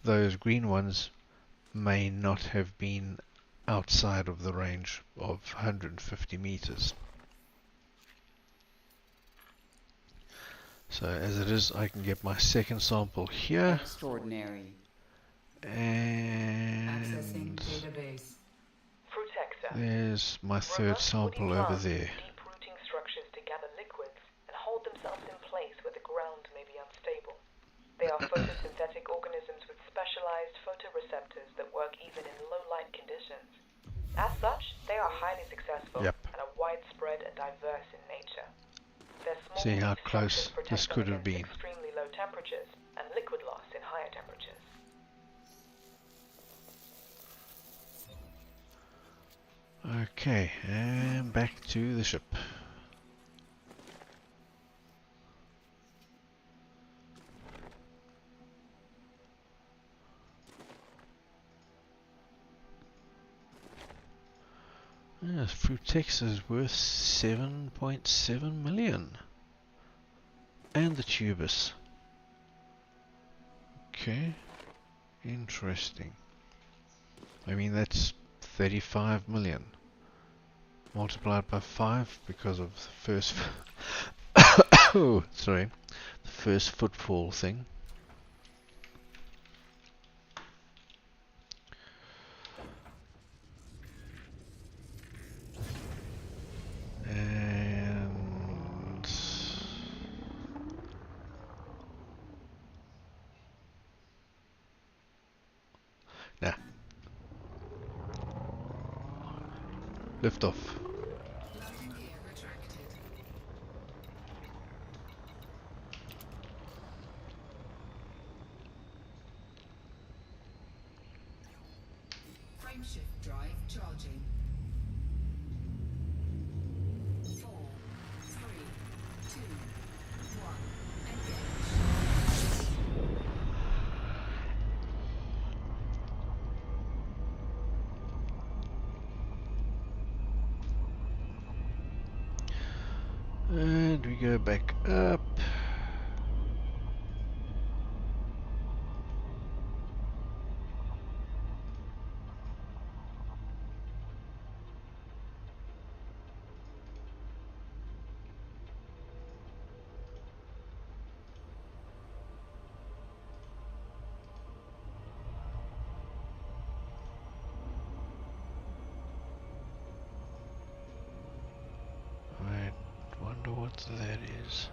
those green ones may not have been outside of the range of 150 meters. So as it is, I can get my second sample here, Extraordinary. and Accessing database. Frutexa. there's my third Robust woody sample over plants use there. deep rooting structures to gather liquids and hold themselves in place where the ground may be unstable. They are photosynthetic organisms with specialized photoreceptors that work even in low light conditions. As such, they are highly successful Yep. and are widespread and diverse in nature. Their small See how leaf structures close protect this them could have against been. extremely low temperatures and liquid loss in higher temperatures. Okay, and back to the ship. Yes, Frutex is worth 7.7 million. And the Tubus. Okay, interesting. I mean, that's 35 million. Multiplied by 5 because of the first... oh, sorry. The first footfall thing. And... nah. Lift off. Landing gear retracted. Frameshift drive charging. 4, 3, 2, 1. Engage. And we go back up. I wonder what that is.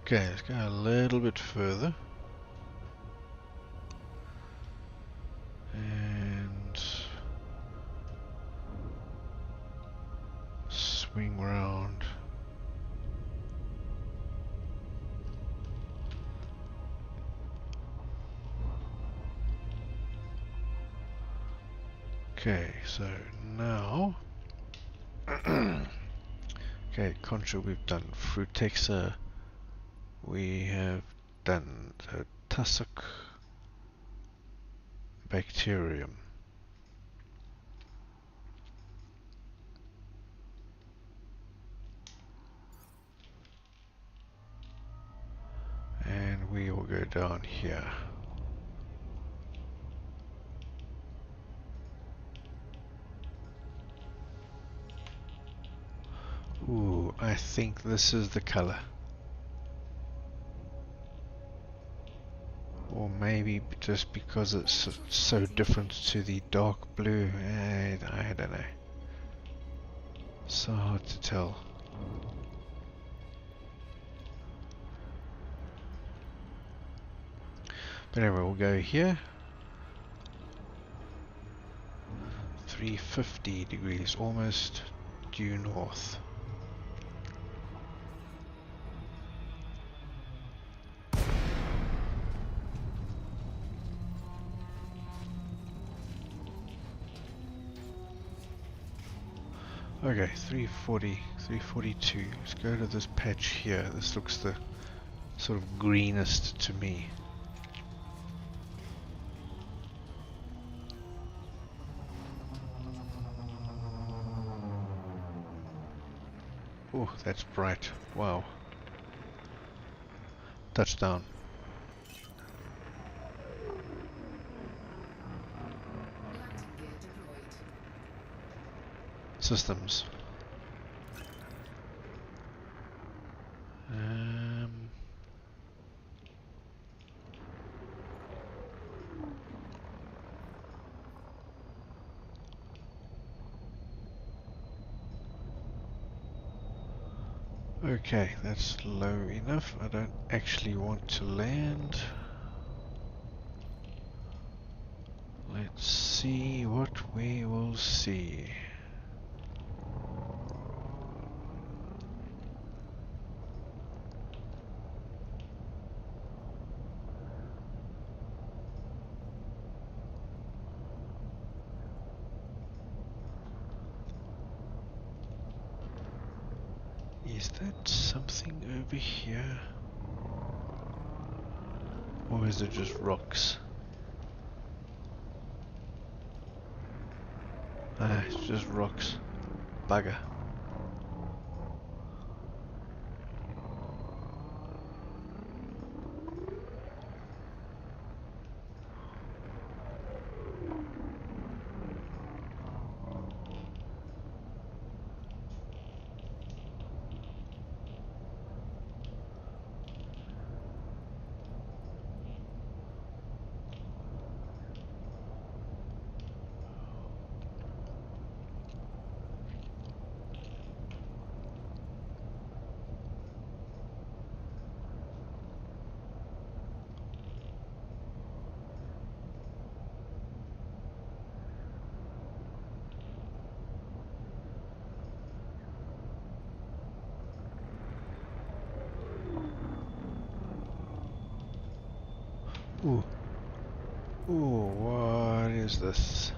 Okay, let's go a little bit further. And swing round. Okay, so now okay, Contra we've done, Frutexa we have done, so Tussock Bacterium. And we will go down here. Ooh, I think this is the color. Or maybe just because it's so different to the dark blue. I don't know. So hard to tell. But anyway, we'll go here. 350 degrees, almost due north. Okay, 340, 342. Let's go to this patch here. This looks the sort of greenest to me. Oh, that's bright. Wow. Touchdown. Landing gear deployed. Systems. Um, okay, that's low enough. I don't actually want to land. Let's see what we will see. Is that something over here? Or is it just rocks? Ah, it's just rocks. Bugger. Ooh. Ooh, what is this?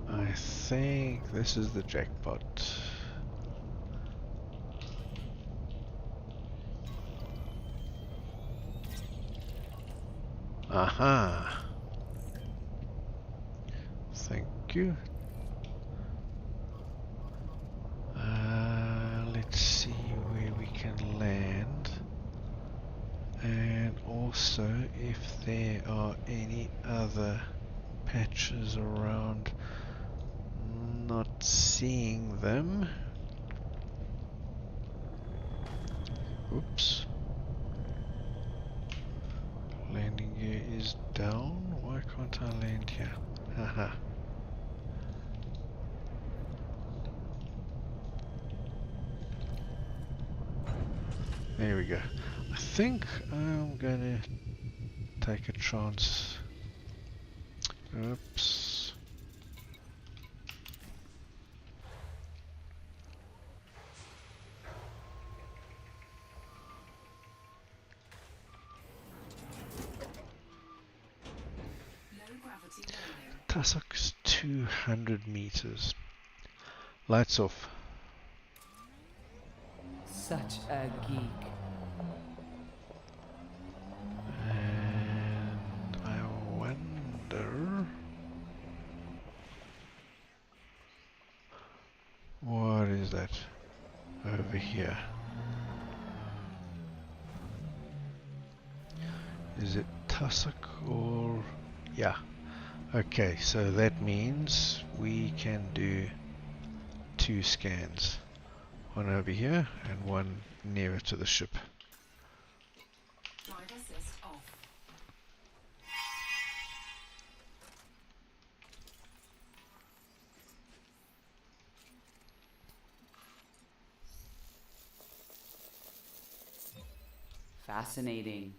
I think this is the jackpot. Aha! Thank you. Let's see where we can land. And also if there are any other patches around. Not seeing them. Oops. Landing gear is down. Why can't I land here? Haha. There we go. I think I'm gonna take a chance. Oops. Low gravity warning. Tussock's 200 meters. Lights off. Such a geek. And I wonder what is that over here? Is it tussock or yeah? Okay, so that means we can do 2 scans. One over here and one nearer to the ship. Drive assist off. Fascinating.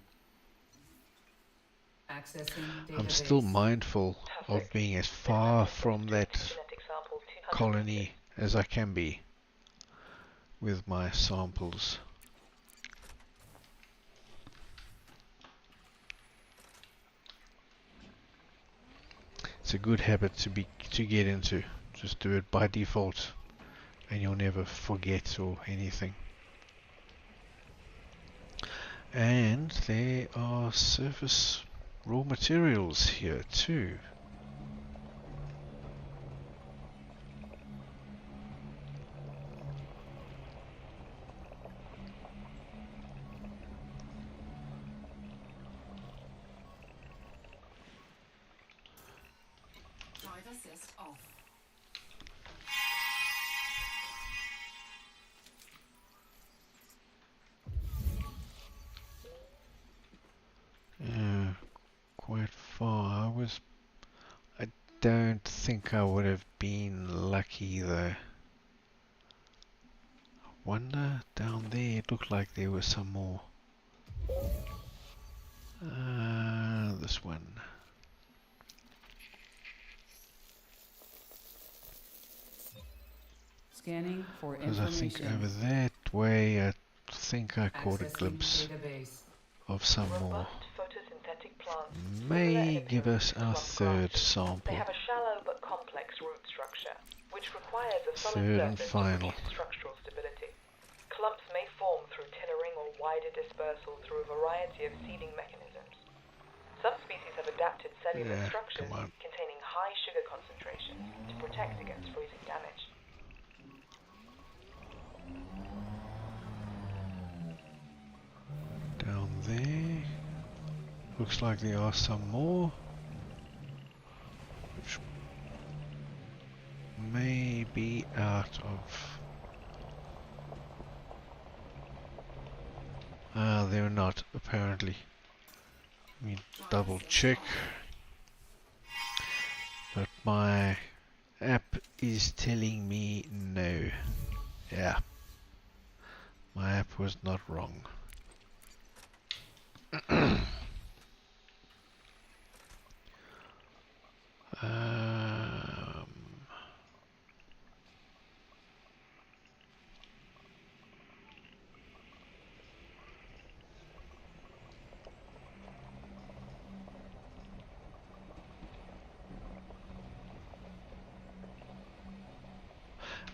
Accessing I'm still database. mindful of Fantastic. being as This far message from was that genetic sample 200 colony as I can be with my samples. It's a good habit to get into. Just do it by default and you'll never forget or anything. And there are surface raw materials here too. Drive assist off. Yeah, quite far. I don't think I would have been lucky though. Wonder down there, it looked like there was some more. This one. Scanning for Because I think information. over that way, I think I caught a Accessing glimpse database. of some more. Robust photosynthetic plants, similar in May give appearance us to our clump third grasses. They sample. have a shallow but complex root structure, which requires a solid Third and surface to final. produce structural stability. Clumps may form through tillering or wider dispersal through a variety of seeding mechanisms. Some species have adapted cellular Yeah, structures come on. containing high sugar concentrations to protect against freezing damage. Down there. Looks like there are some more. Which may be out of... they're not, apparently. Let me double check. But my app is telling me no. Yeah. My app was not wrong. Um,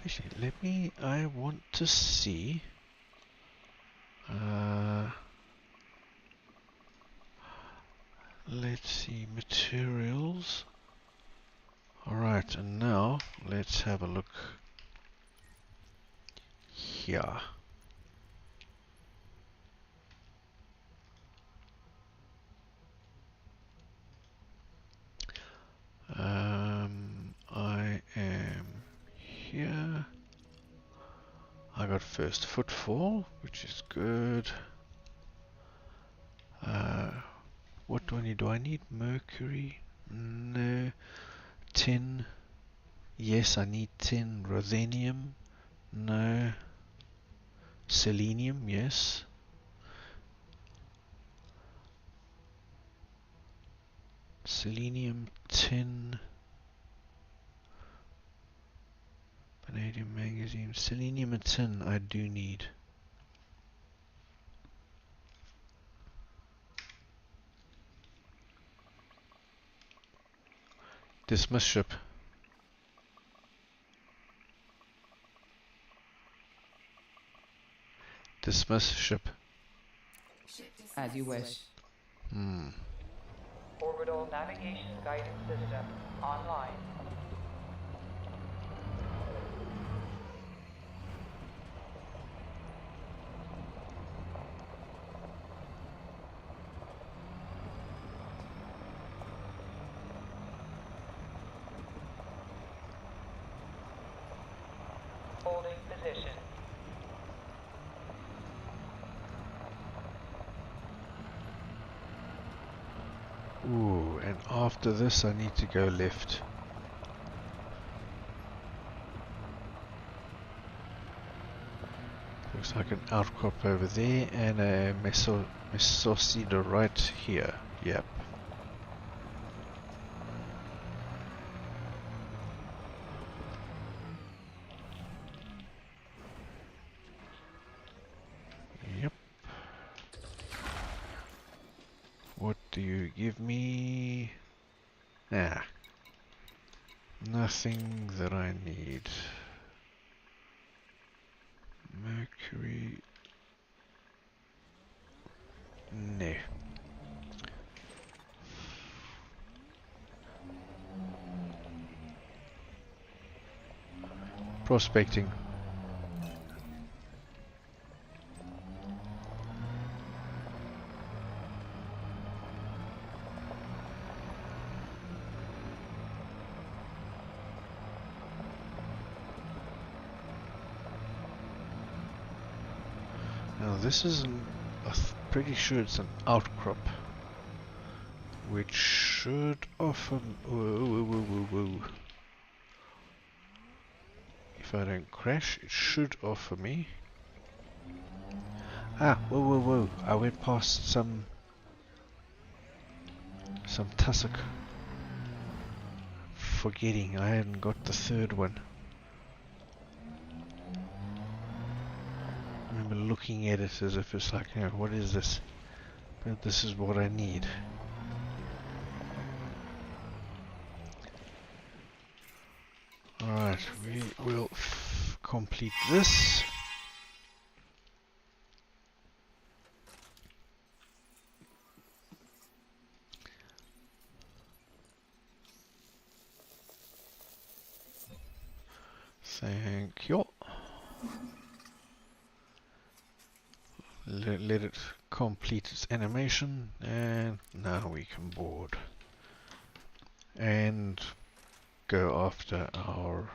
Actually, I want to see. Let's see, materials. Alright, and now let's have a look here. I am here. I got first footfall, which is good. What do I need? Do I need mercury? No. Tin. Yes, I need tin. Ruthenium? No. Selenium? Yes. Selenium, tin. Vanadium, magnesium. Selenium and tin I do need. Dismiss ship. Dismiss ship. Ship dismissed. As you wish. Orbital navigation guidance system online. Holding position. Ooh, and after this I need to go left. Looks like an outcrop over there and a mesocida right here. Yep. me... Ah, nothing that I need. Mercury... No. Prospecting. Now this is pretty sure it's an outcrop, which should offer... Whoa. If I don't crash, it should offer me... Ah, whoa. I went past some tussock. Forgetting I hadn't got the third one. I remember looking at it as if it's like, you know, what is this? But this is what I need. Alright, we will complete this. Thank you. Let it complete its animation, and now we can board and go after our...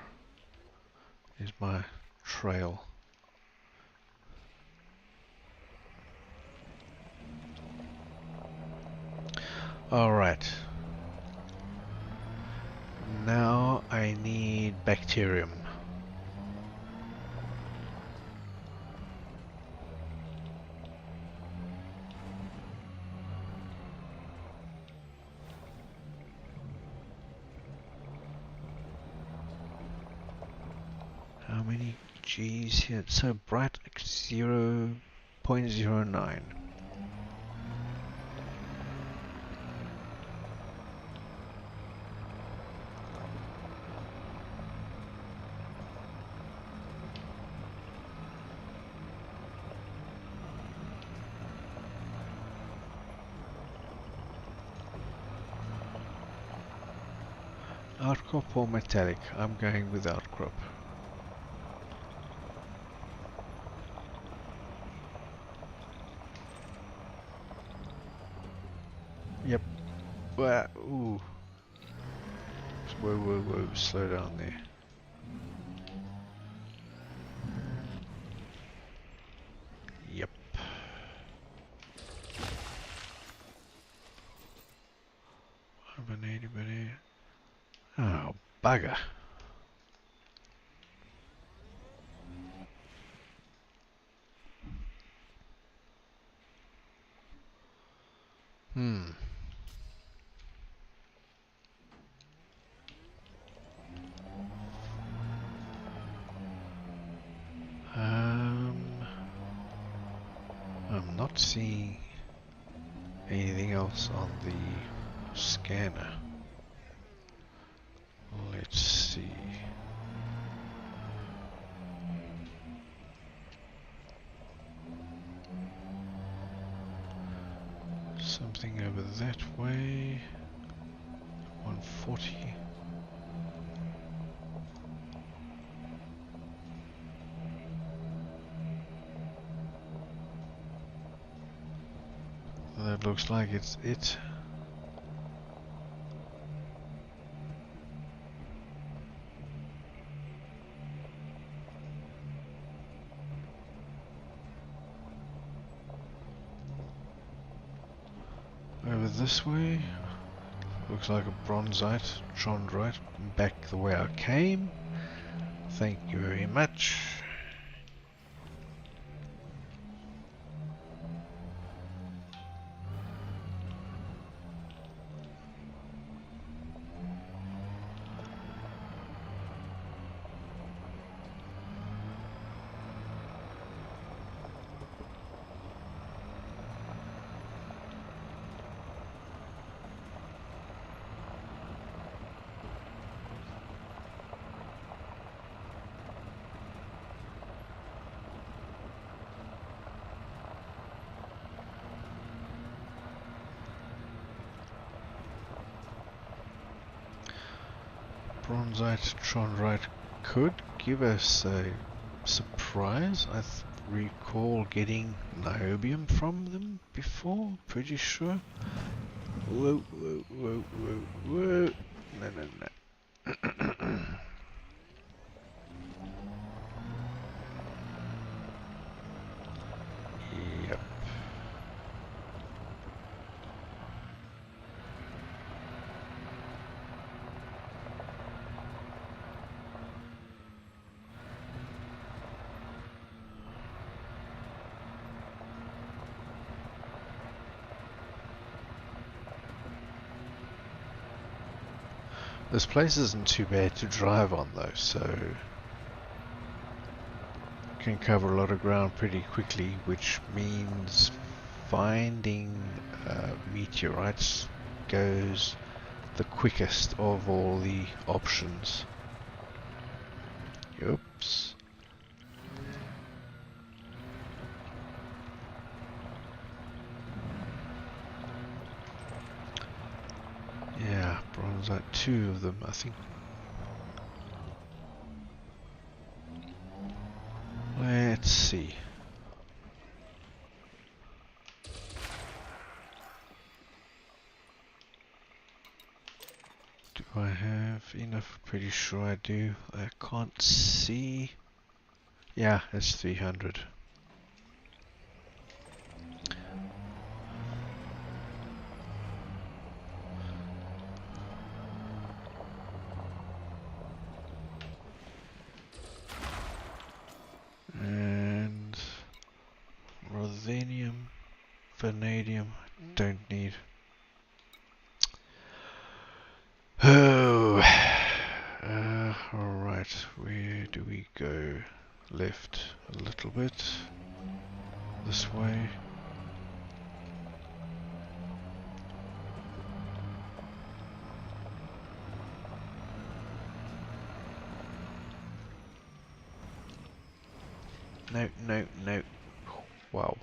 Is my trail. Alright. Now I need bacterium. How many G's here? It's so bright, like 0.09. Outcrop or metallic? I'm going with outcrop. Yep. Ooh. Whoa. Slow down there. Yep. Anybody? Oh, bugger. Hmm. I'm not seeing anything else on the scanner. Let's see. Something over that way. 140. That looks like it's it. Over this way. Looks like a bronzite, chondrite. Back the way I came. Thank you very much. Bronzite Tronrite could give us a surprise. I recall getting niobium from them before, pretty sure. Whoa, whoa, whoa, whoa, whoa. No, no, no. Yep. This place isn't too bad to drive on though, so can cover a lot of ground pretty quickly, which means finding meteorites goes the quickest of all the options. Oops. Yeah, bronzite, 2 of them, I think. Let's see. Do I have enough? Pretty sure I do. I can't see. Yeah, it's 300. And ruthenium, vanadium, don't need. Oh, alright, where do we go? Left a little bit, this way. No, no, no. Wow.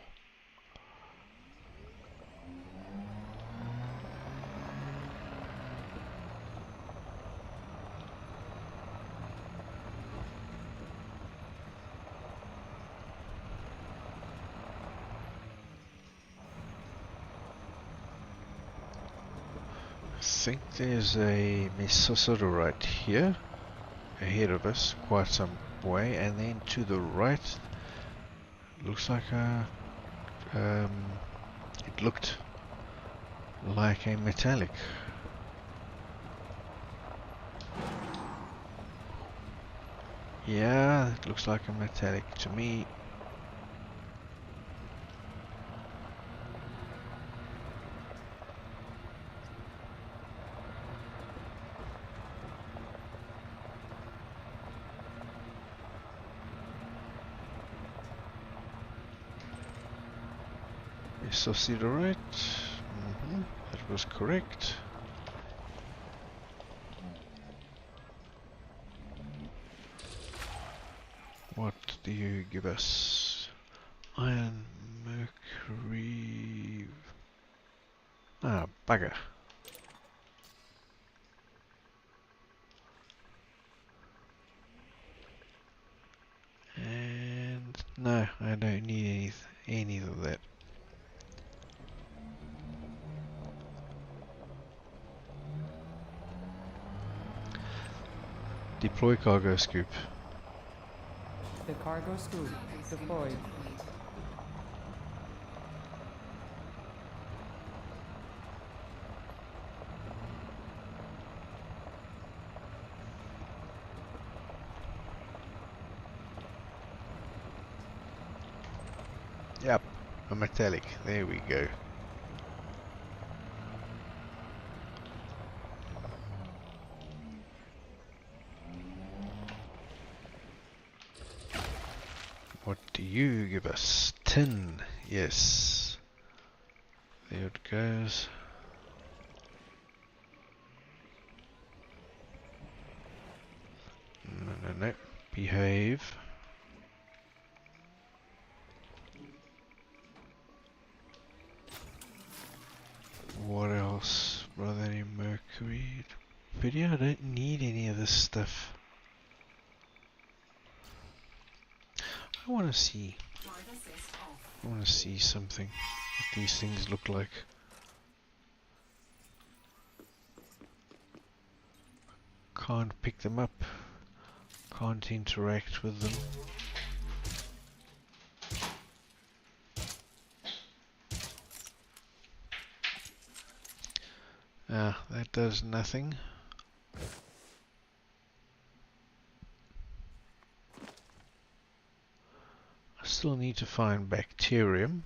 I think there's a Mesosaurite here, ahead of us, quite some way, and then to the right, looks like a, it looked like a metallic. Yeah, it looks like a metallic to me. Mesosaurite. That was correct. What do you give us? Iron, mercury. Ah, bugger. And no, I don't need any of that. Deploy cargo scoop. The cargo scoop deployed. Yep, a metallic. There we go. What do you give us? Tin. Yes. There it goes. No, no, no. Behave. What else? Brother, mercury. But yeah, I don't need any of this stuff. I want to see. Drive assist off. I want to see something. What these things look like. Can't pick them up. Can't interact with them. Ah, that does nothing. I still need to find bacterium.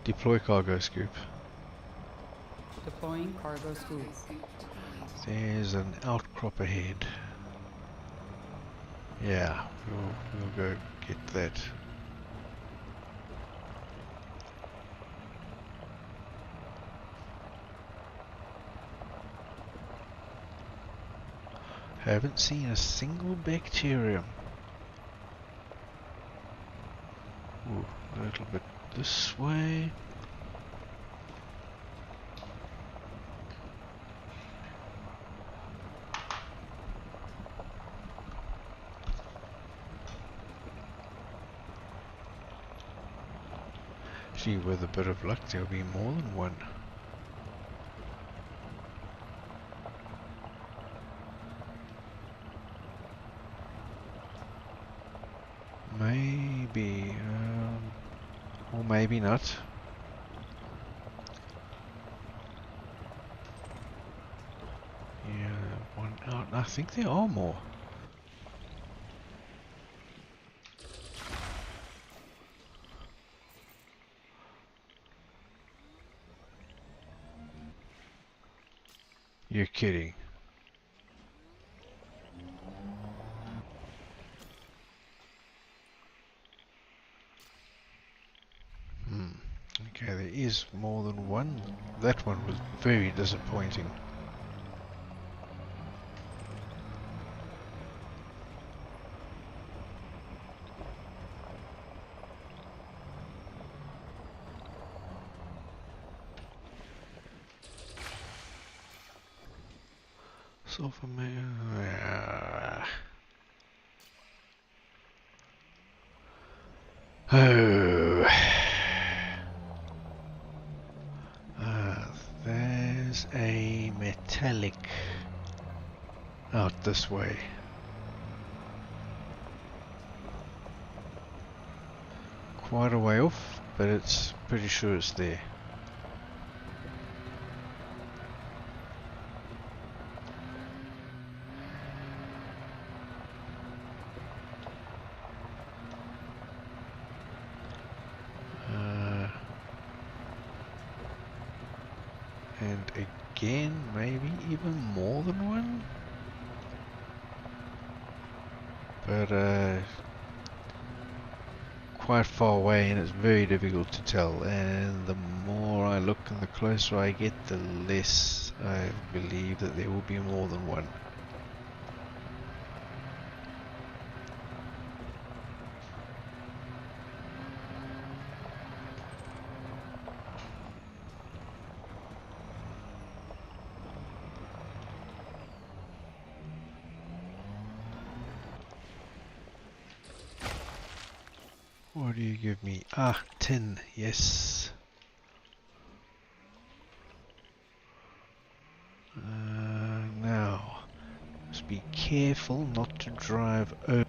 Deploy cargo scoop. Deploying cargo scoop. There's an outcrop ahead. Yeah, we'll go get that. Haven't seen a single bacterium. Ooh, a little bit this way. Gee, with a bit of luck there'll be more than one. Maybe, or maybe not. Yeah, one out. I think there are more. You're kidding. Okay, there is more than one. That one was very disappointing. So for me, oh, there's a metallic out this way. Quite a way off, but it's pretty sure it's there. And again, maybe even more than one? But quite far away and it's very difficult to tell, and the more I look and the closer I get, the less I believe that there will be more than one. What do you give me? Ah, 10, yes. Now, must be careful not to drive over.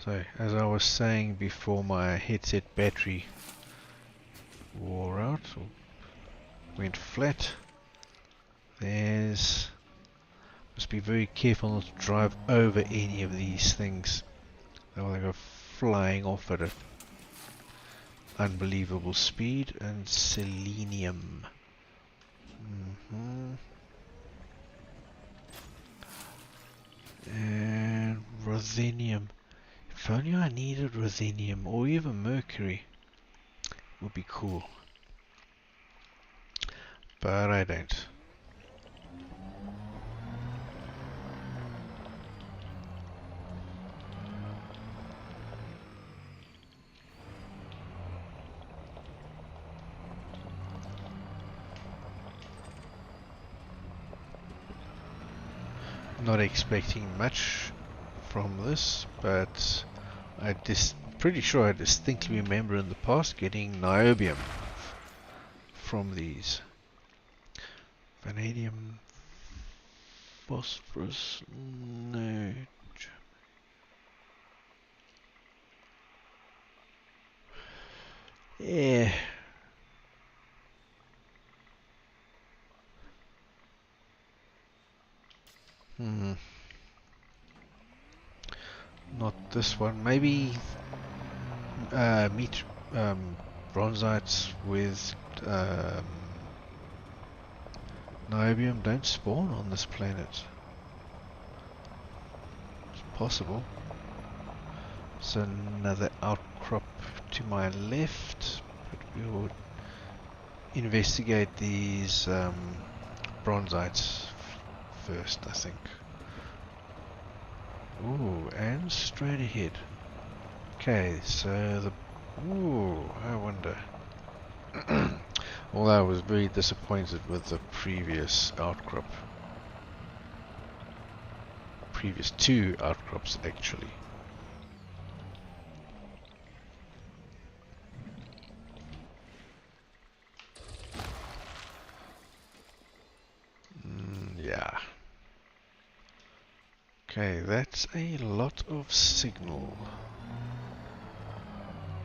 So, as I was saying before my headset battery wore out, went flat. There's... Must be very careful not to drive over any of these things. They will go flying off at an unbelievable speed. And selenium. And ruthenium. If only I needed ruthenium or even mercury. Would be cool. But I don't. Not expecting much from this, but pretty sure I distinctly remember in the past getting niobium from these. Vanadium, phosphorus, no. Yeah. Not this one. Maybe meet bronzites with niobium don't spawn on this planet. It's possible. So another outcrop to my left, but we will investigate these bronzites first, I think. Ooh, and straight ahead. Okay, so the... Ooh, I wonder. Although I was very disappointed with the previous outcrop. Previous two outcrops, actually. Yeah. Okay, that's a lot of signal.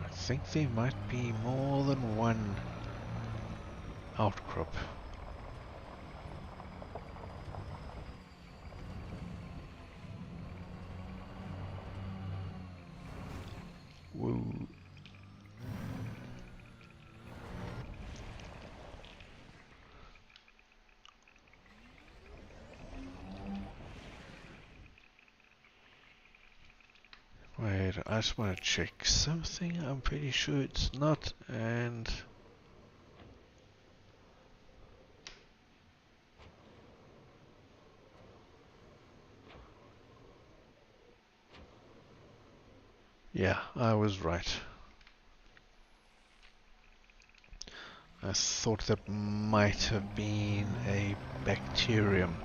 I think there might be more than one outcrop. Whoa. Wait, I just want to check something. I'm pretty sure it's not, and... Yeah, I was right. I thought that might have been a bacterium.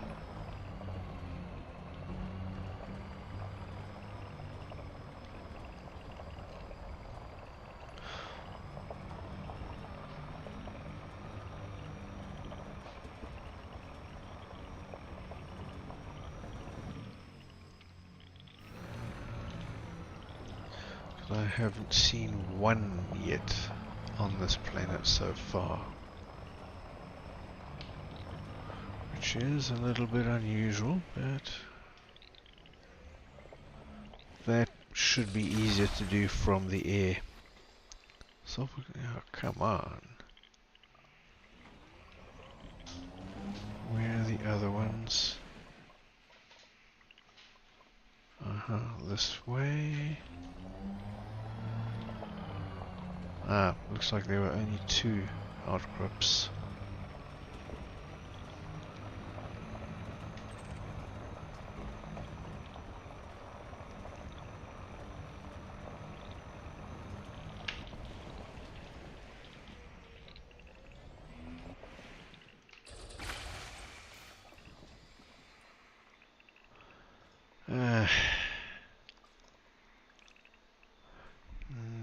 I haven't seen one yet on this planet so far, which is a little bit unusual, but that should be easier to do from the air. So, oh, come on. Where are the other ones? This way. Ah, looks like there were only two outcrops.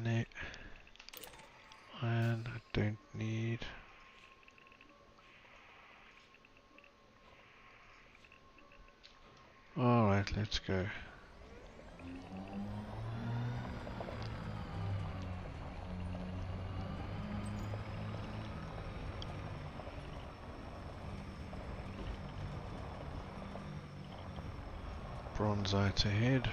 No. And I don't need... Alright, let's go. Bronzite ahead.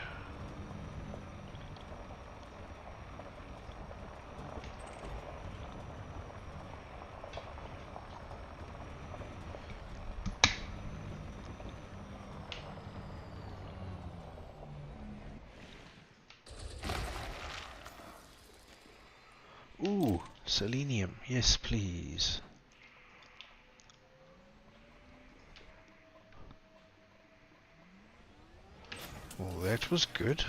Ooh, selenium. Yes, please. Well, that was good.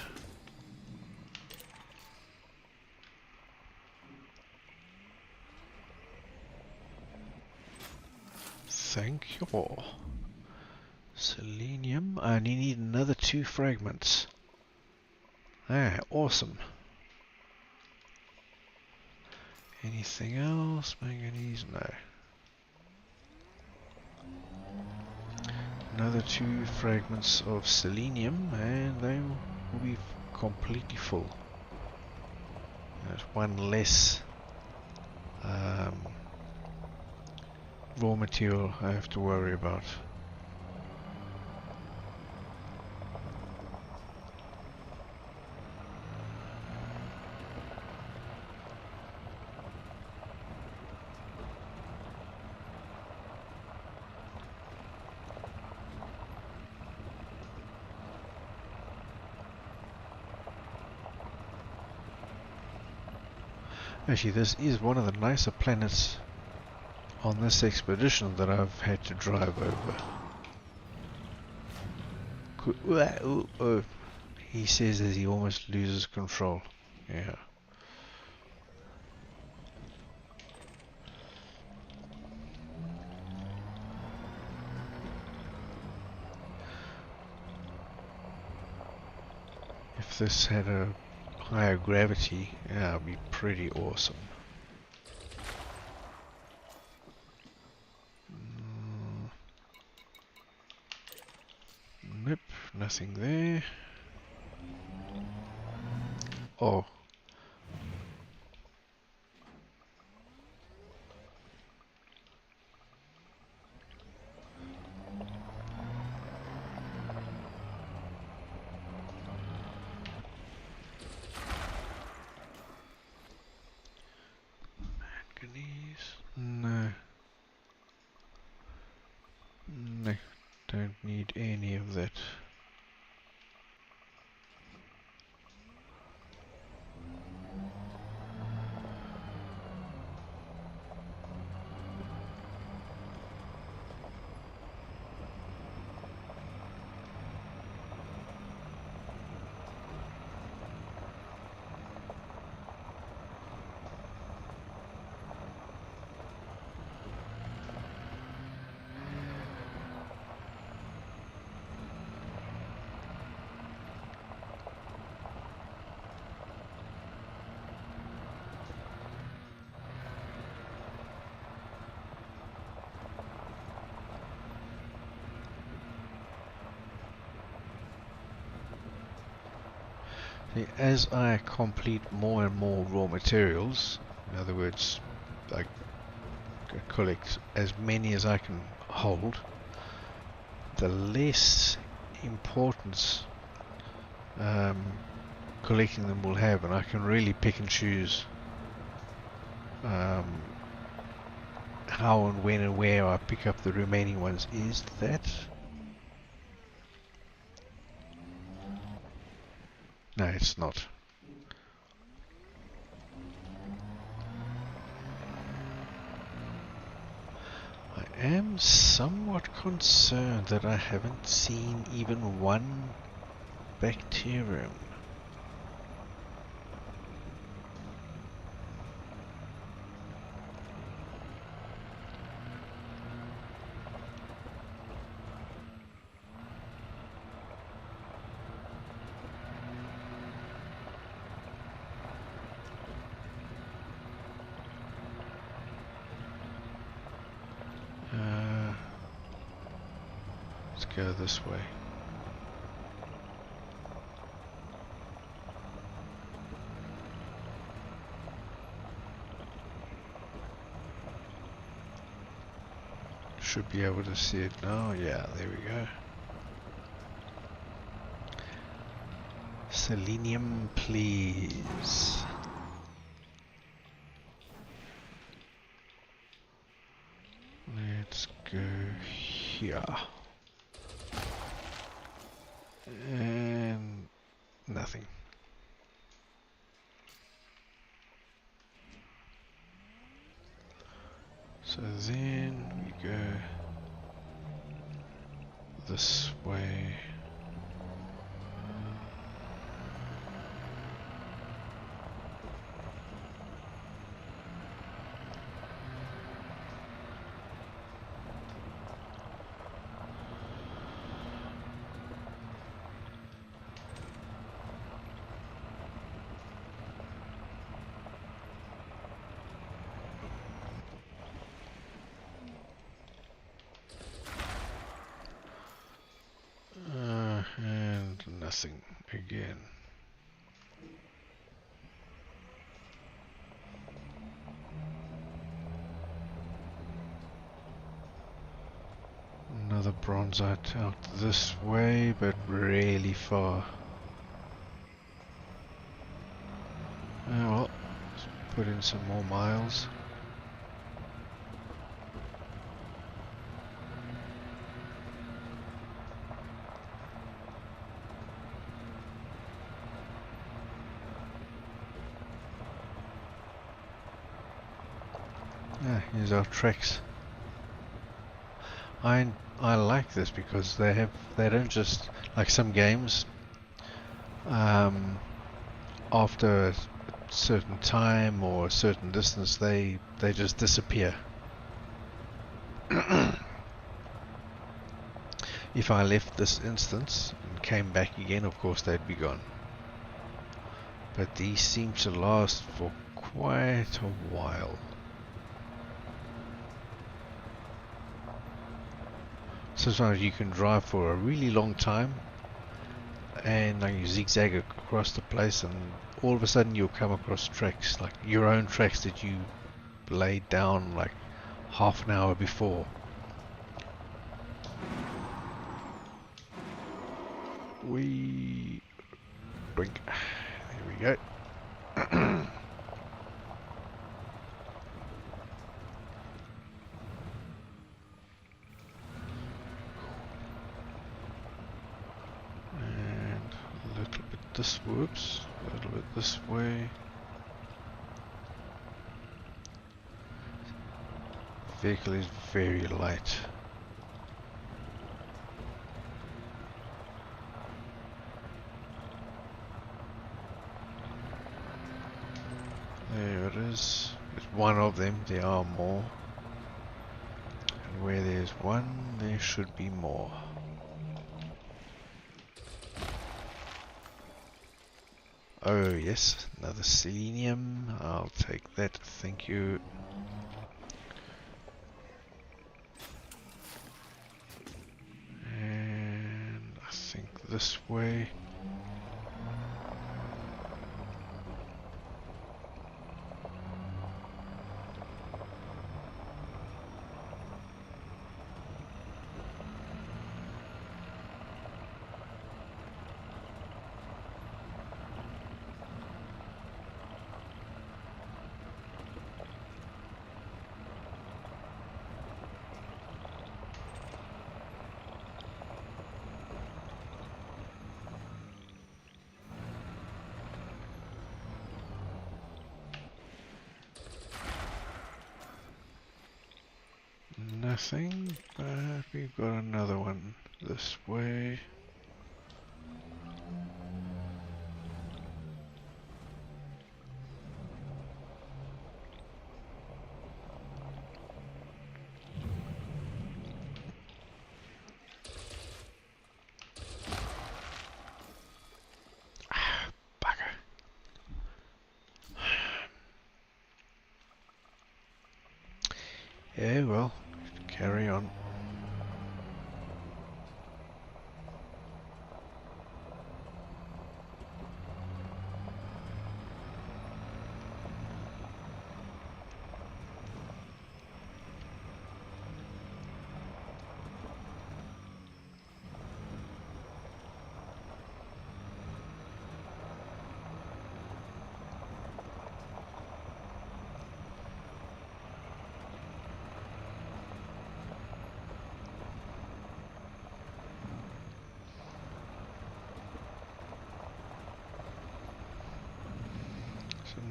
Thank you. Selenium. I only need another 2 fragments. Ah, awesome. Anything else? Manganese? No. Another 2 fragments of selenium and they will be completely full. There's one less raw material I have to worry about. Actually, this is one of the nicer planets on this expedition that I've had to drive over. Oh, he says as he almost loses control. Yeah. If this had a higher gravity, yeah, it would be pretty awesome. Nope, nothing there. Oh. Manganese? No. No, don't need any of that. See, as I complete more and more raw materials, in other words, I collect as many as I can hold, the less importance collecting them will have, and I can really pick and choose how and when and where I pick up the remaining ones. Is that? No, it's not. I am somewhat concerned that I haven't seen even one bacterium. Let's go this way. Should be able to see it now. Yeah, there we go. Selenium, please. Let's go here. And nothing. So then we go this way. And nothing again. Another bronzite out this way, but really far. Well, let's put in some more miles. Here's our tracks. I like this because they don't just, like some games, after a certain time or a certain distance they just disappear. If I left this instance and came back again, of course they'd be gone. But these seem to last for quite a while. Sometimes you can drive for a really long time and like you zigzag across the place, and all of a sudden you'll come across tracks, like your own tracks that you laid down like half an hour before. We drink. There we go. Whoops, a little bit this way. Vehicle is very light. There it is. There's one of them, there are more. And where there's one, there should be more. Oh yes, another selenium. I'll take that, thank you. And I think this way. Nothing, but we've got another one this way. Ah, bugger. Yeah, well, carry on.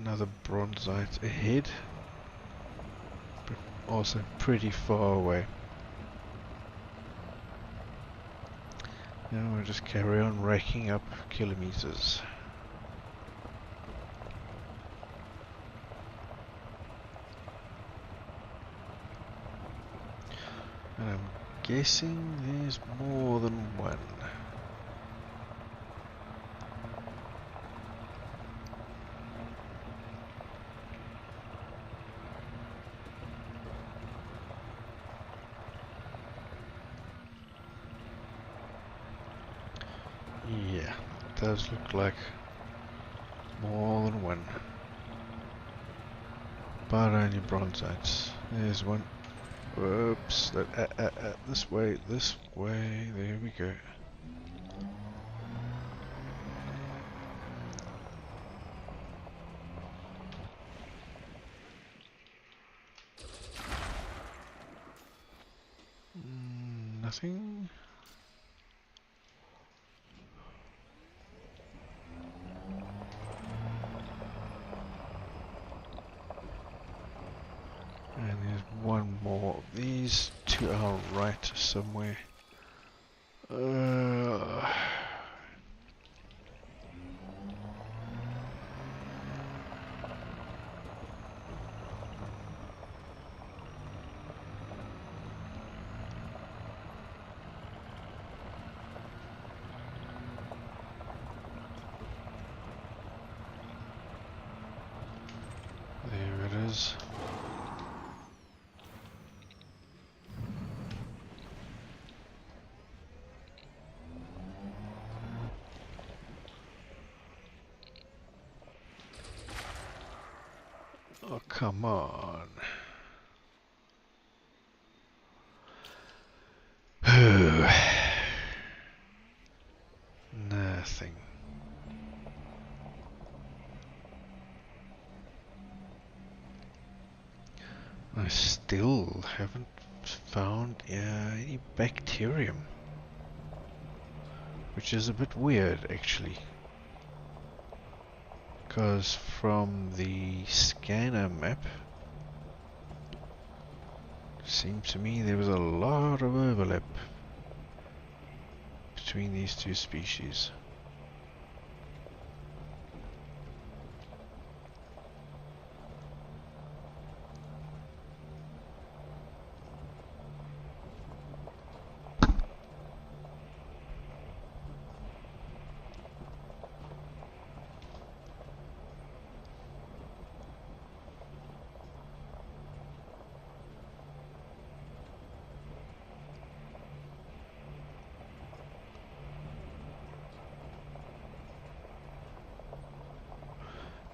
another bronzite ahead, but also pretty far away. Now we'll just carry on racking up kilometers. And I'm guessing there's more than one. Yeah, it does look like more than one. But only bronzites. There's one. Whoops. This way, this way. There we go. Nothing. And there's one more of these to our right somewhere. There it is. Oh, come on. Nothing. I still haven't found any bacterium, which is a bit weird actually, because from the scanner map seemed to me there was a lot of overlap between these two species.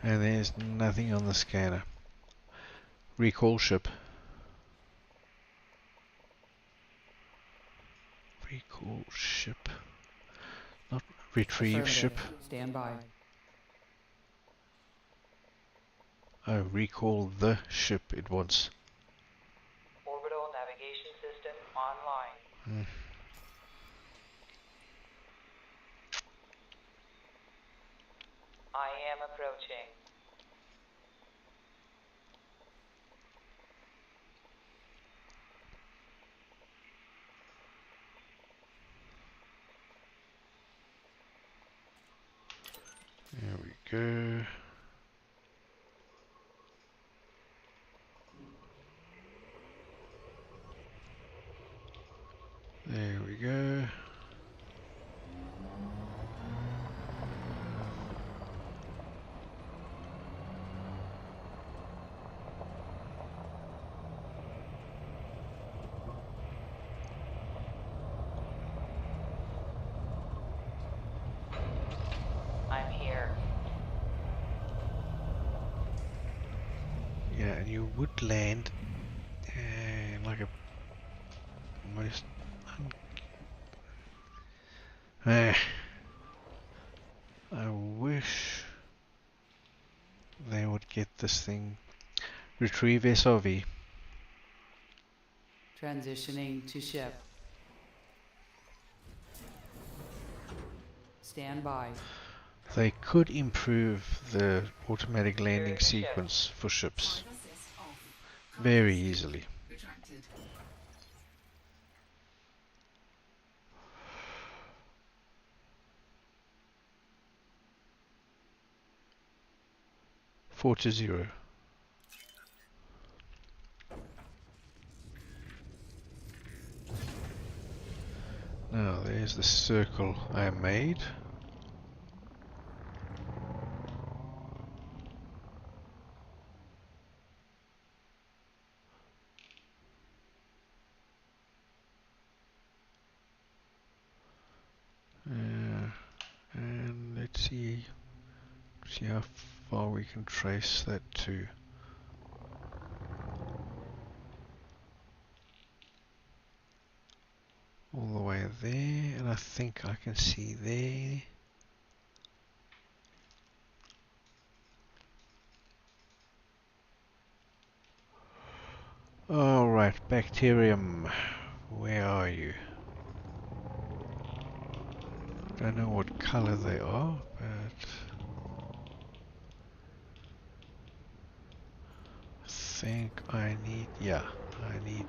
And there's nothing on the scanner. Recall ship. Recall ship. Not retrieve ship. Stand by. Oh, recall the ship it wants. Orbital navigation system online. I am approaching. There we go. There we go. I'm here. Yeah, and you would land like a most I wish they would get this thing. Retrieve SRV. Transitioning to ship. Stand by. They could improve the automatic landing Securing the ship. sequence for ships Drive assist off. very Cargo easily. retracted. 4-0. Now there's the circle I made. And let's see how far we can trace that to. All the way there, and I think I can see there. Alright, bacterium, where are you? Don't know what color they are, but I think I need, yeah, I need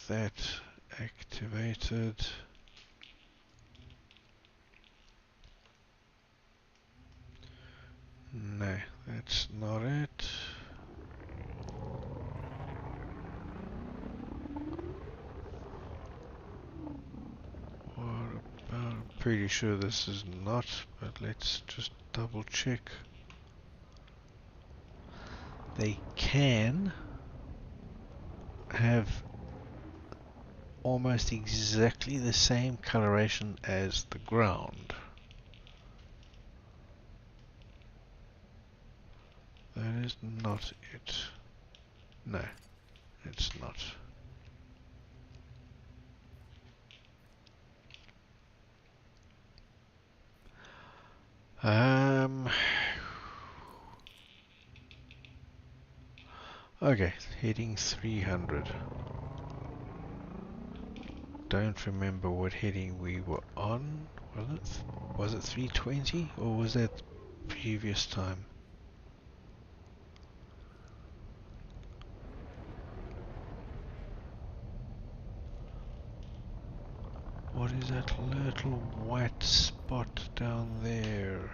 that activated. No, that's not it. What about, I'm pretty sure this is not, but let's just double check. They can have almost exactly the same coloration as the ground. That is not it. No, it's not. Okay, heading 300. Don't remember what heading we were on. Was it 320 or was that previous time? What is that little white spot down there?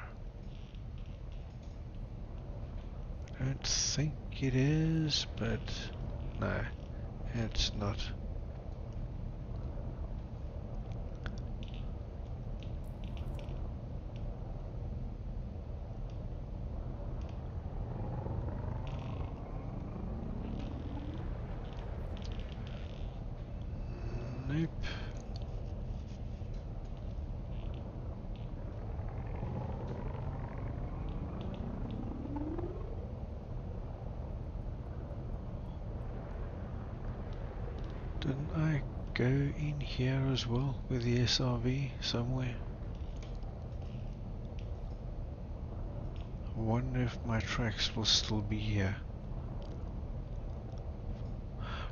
I don't think it is, but no, it's not. Nope. Didn't I go in here as well with the SRV somewhere? I wonder if my tracks will still be here.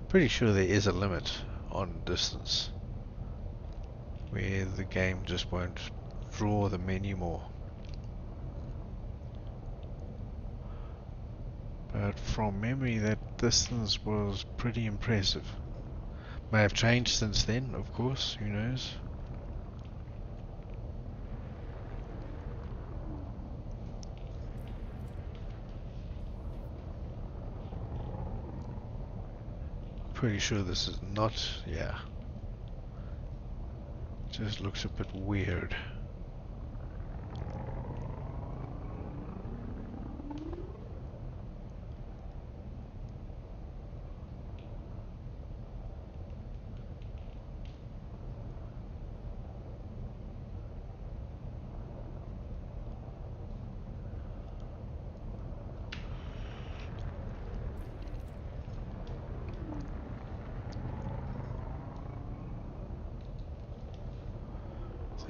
Pretty sure there is a limit on distance where the game just won't draw them anymore. But from memory that distance was pretty impressive. May have changed since then, of course, who knows. Pretty sure this is not, yeah. Just looks a bit weird.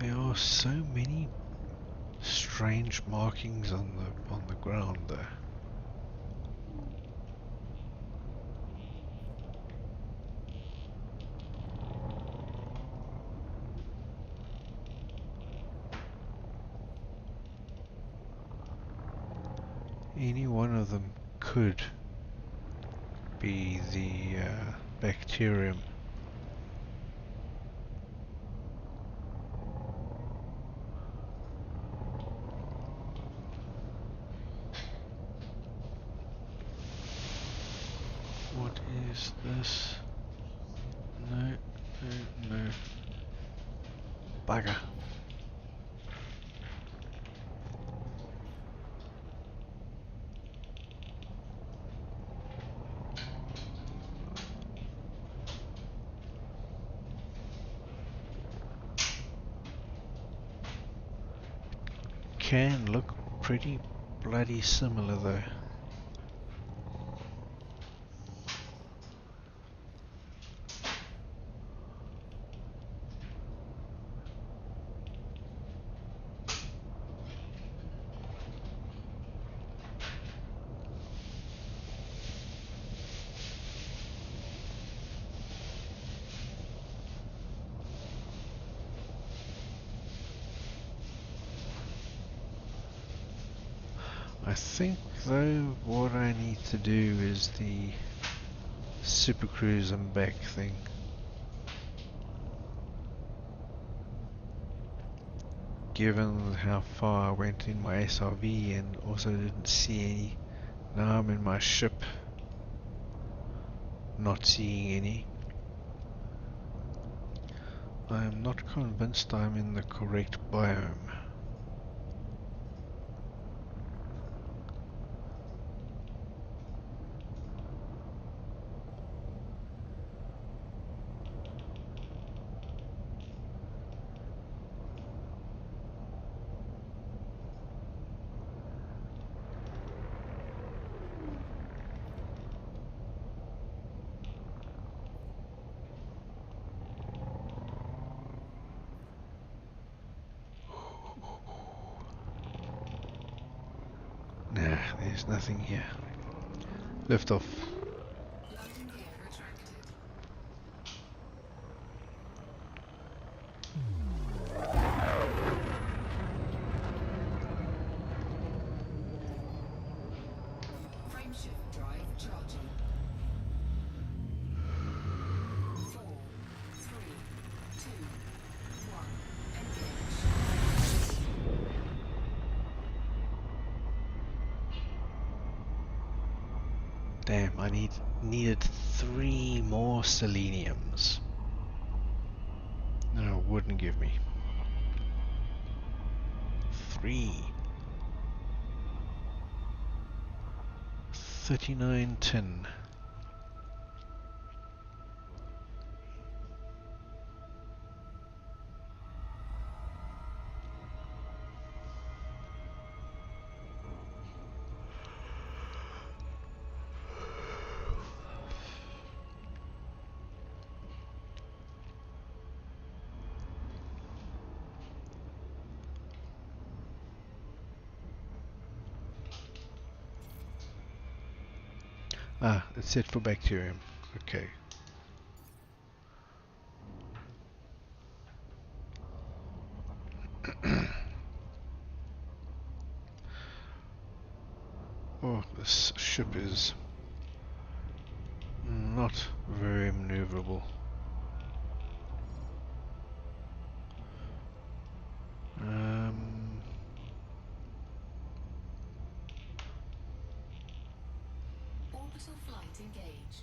There are so many strange markings on the ground there. Any one of them could be the bacterium. What is this? No, no, no. Bugger. Can look pretty bloody similar though. I think though what I need to do is the Super Cruise and back thing. Given how far I went in my SRV and also didn't see any, now I'm in my ship not seeing any. I am not convinced I'm in the correct biome. Nah, there's nothing here. Lift off. Landing gear retracted. Frameshift drive charging. 4, 3, 2, 1. Engage. Damn, I needed 3 more seleniums. No, it wouldn't give me. 3. 39 tin. Ah, it's set for bacterium. Okay. Oh, this ship is not very maneuverable. Um, Orbital flight engaged.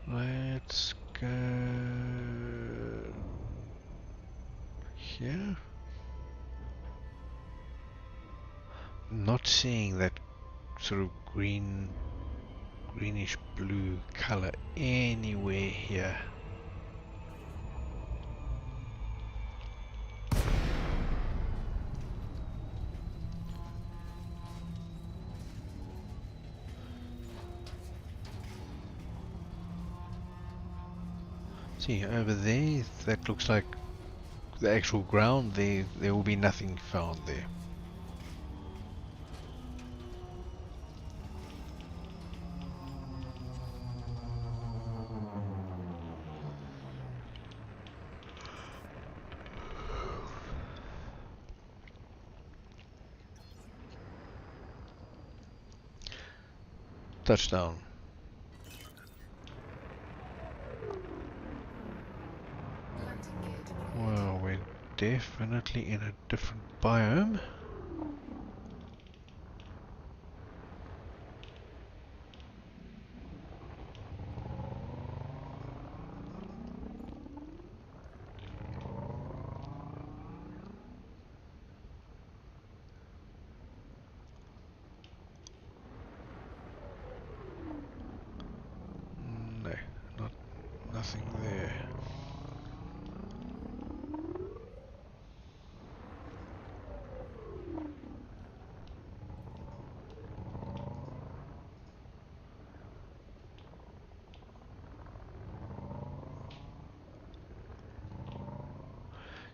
let's go here. Not seeing that sort of greenish blue color anywhere here. See over there, that looks like the actual ground. There will be nothing found there. Touchdown. Landing gear deployed. Well, we're definitely in a different biome. No, nothing there.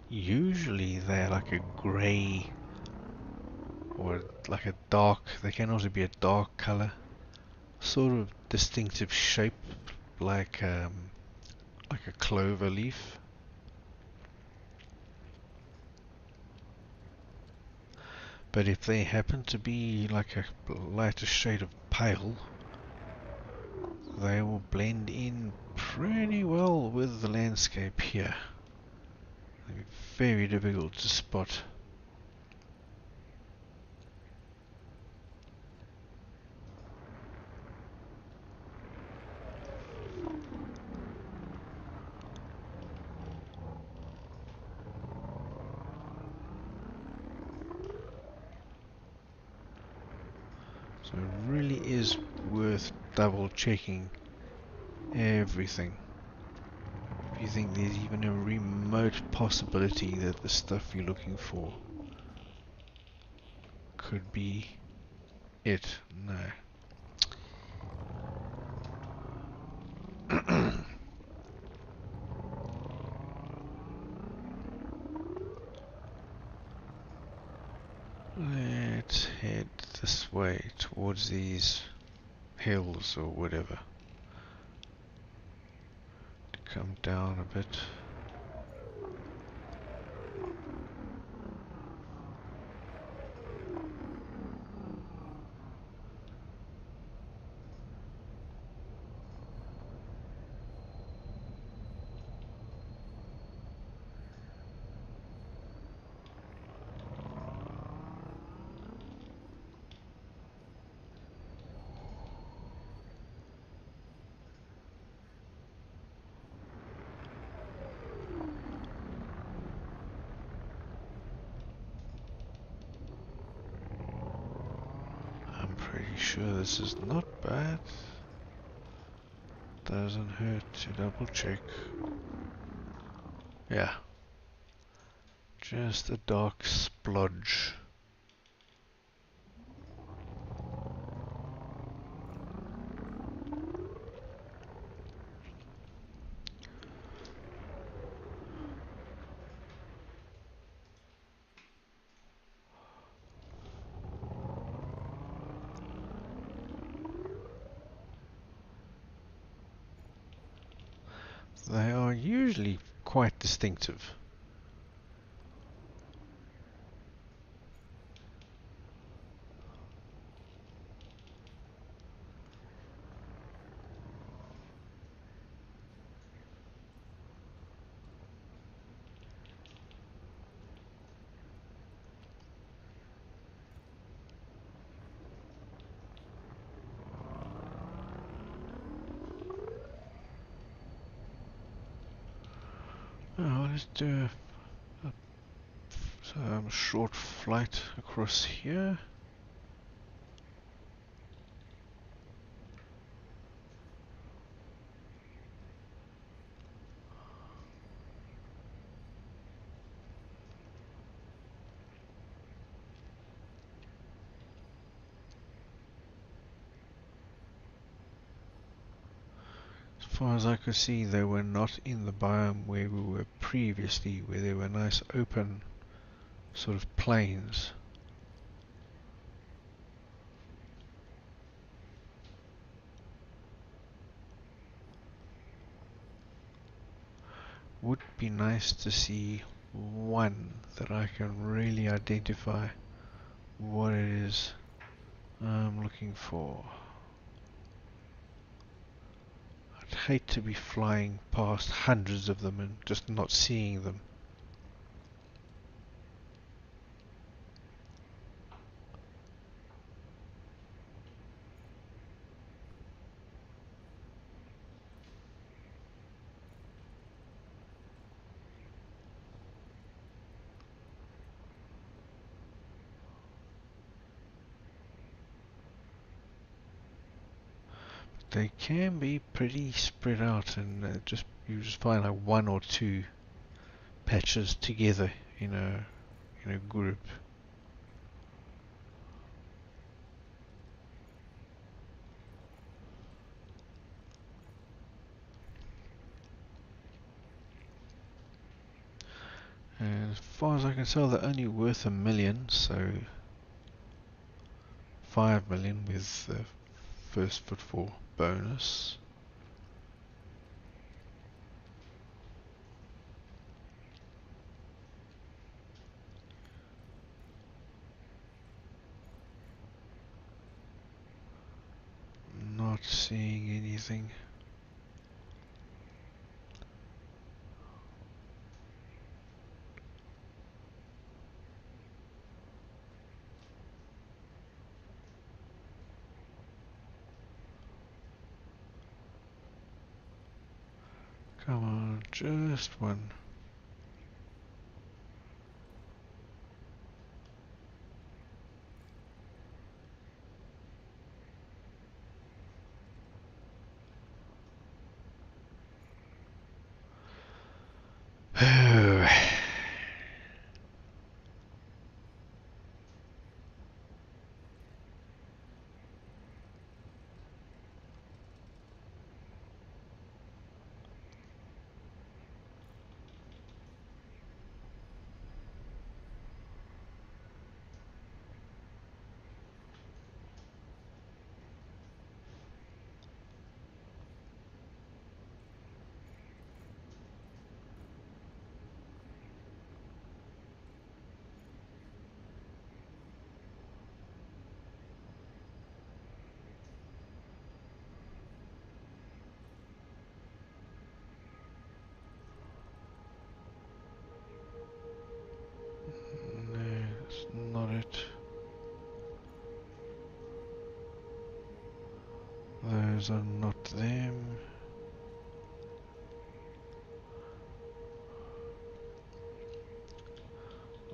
Usually they're like a grey or like a dark, they can also be a dark color, sort of distinctive shape, like a clover leaf. But if they happen to be like a lighter shade of pale, they will blend in pretty well with the landscape here. They'll be very difficult to spot. So it really is worth double checking everything. If you think there's even a remote possibility that the stuff you're looking for could be it. No. Let's head this way towards these hills or whatever. To come down a bit. I'm pretty sure this is not bad. Doesn't hurt to double check. Yeah. Just a dark splodge. They are usually quite distinctive. Oh, let's do a short flight across here. As far as I could see, they were not in the biome where we were previously, where there were nice open sort of plains. Would be nice to see one that I can really identify what it is I'm looking for. hate to be flying past hundreds of them and just not seeing them. They can be pretty spread out, and you just find like one or two patches together in a group. And as far as I can tell, they're only worth 1 million, so 5 million with the first footfall bonus. Not seeing anything. Come on, just one. No, that's not it. Those are not them.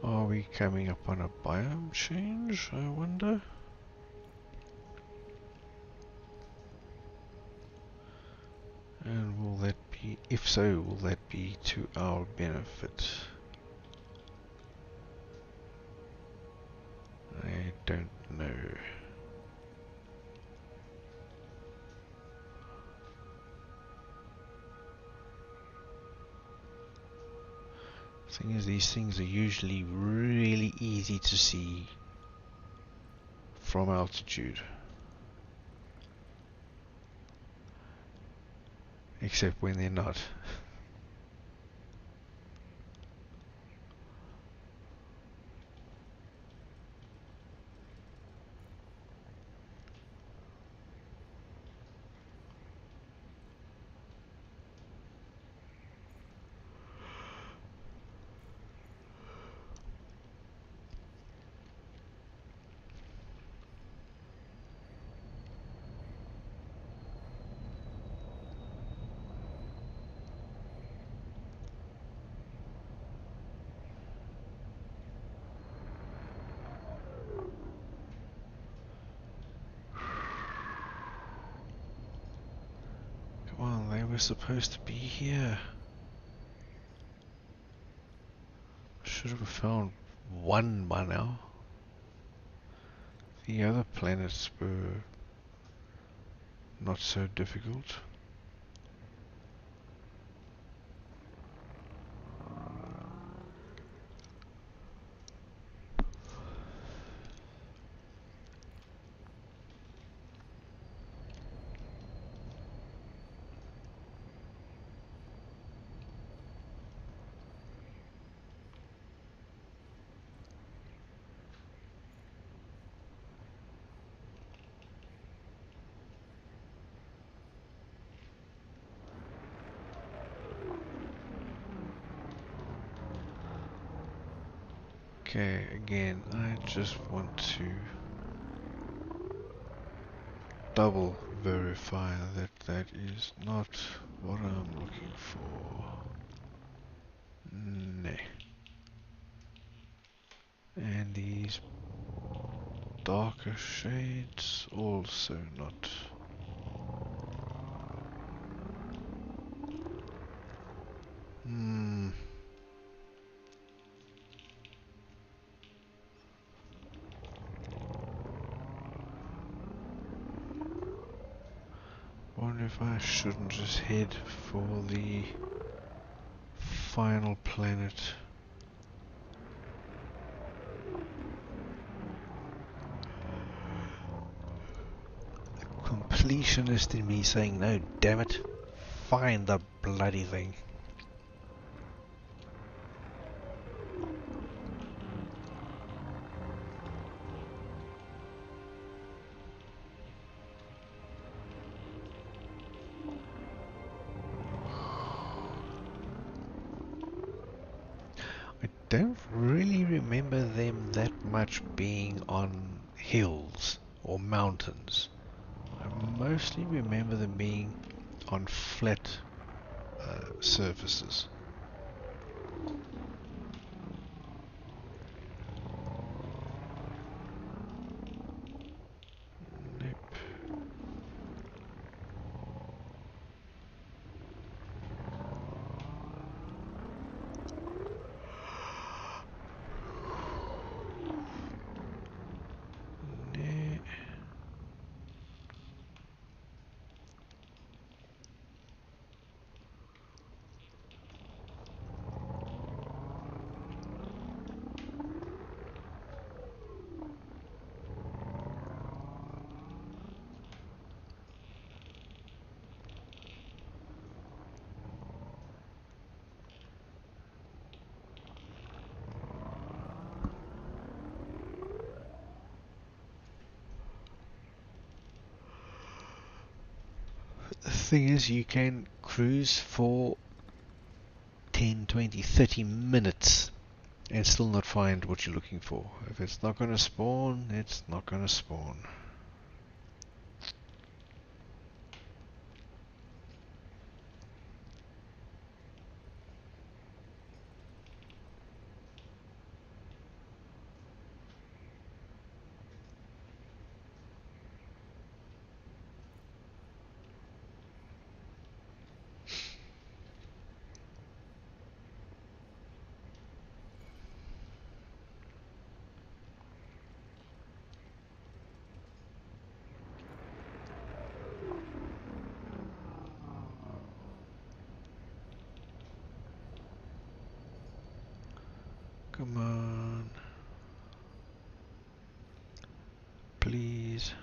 Are we coming up on a biome change, I wonder? And will that be, if so, will that be to our benefit? I don't know. Thing is, these things are usually really easy to see from altitude. Except when they're not. Come on, they were supposed to be here. Should have found one by now. The other planets were not so difficult. Okay, again, I just want to double verify that that is not what I'm looking for. Nah. And these darker shades also not. Hmm. Wonder if I shouldn't just head for the final planet. Completionist in me saying, no, damn it, find the bloody thing. I don't really remember them that much being on hills or mountains. I mostly remember them being on flat surfaces. Nope. Nah. The thing is, you can cruise for 10, 20, 30 minutes and still not find what you're looking for. If it's not going to spawn, it's not going to spawn. Come on. Please.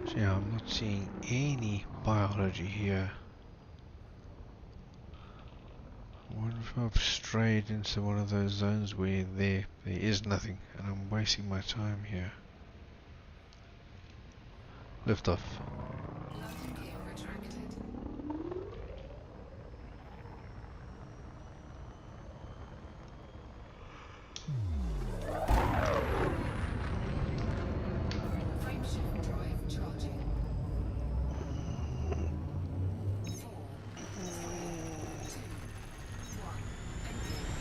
So yeah, I'm not seeing any biology here. I wonder if I've strayed into one of those zones where there is nothing and I'm wasting my time here. Lift off. Landing gear retracted. Frameshift drive charging. 4, 3, 2, 1. Engage.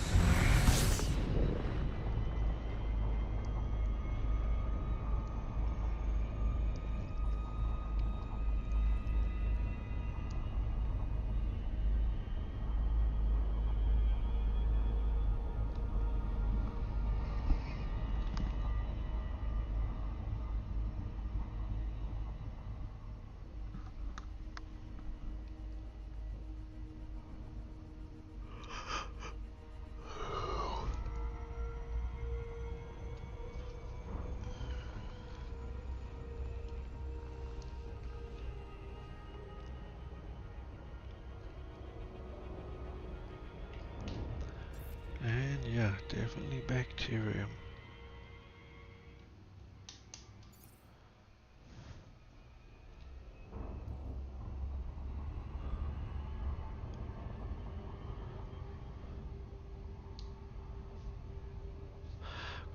And yeah, definitely bacterium.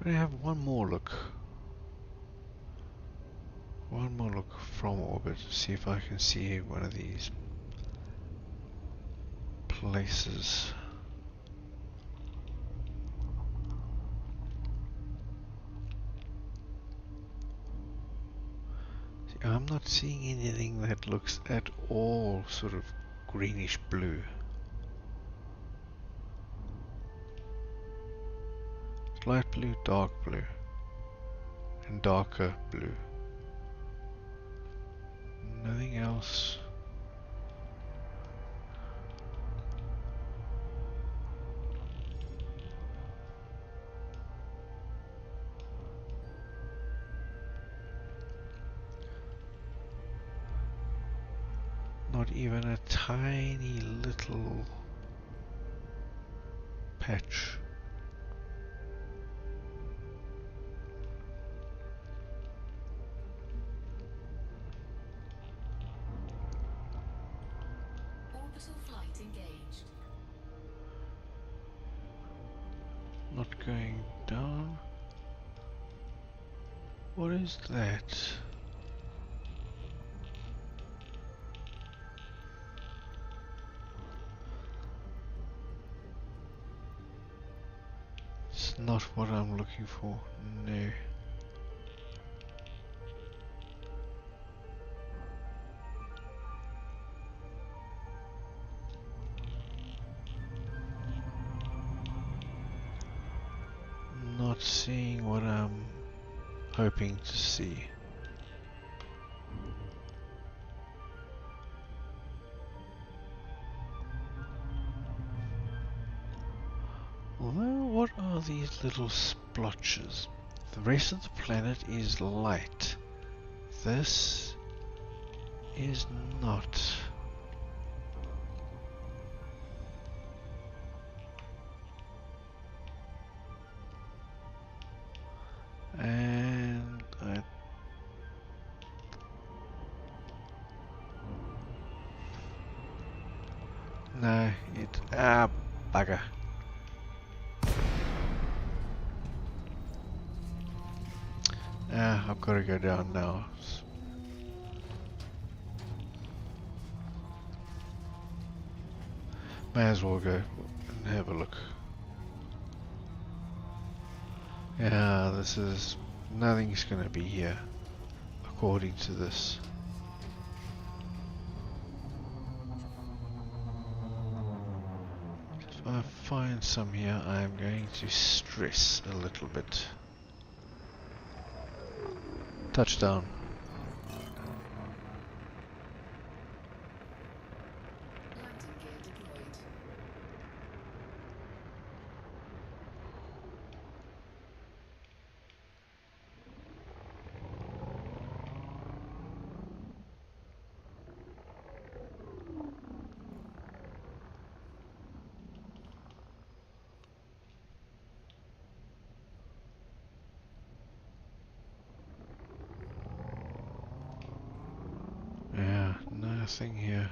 I'm gonna have one more look. One more look from orbit, see if I can see one of these places. See, I'm not seeing anything that looks at all sort of greenish blue. It's light blue, dark blue, and darker blue. Nothing else. Not even a tiny little patch. Orbital flight engaged. Not going down. What is that? It's not what I'm looking for. No. Not seeing what I'm hoping to see. Although, what are these little splotches? The rest of the planet is light. This is not. And no, bugger. I've got to go down now. May as well go and have a look. Yeah, this is... nothing's gonna be here, according to this. If I find some here, I am going to stress a little bit. Touchdown. Landing gear deployed. Nothing here.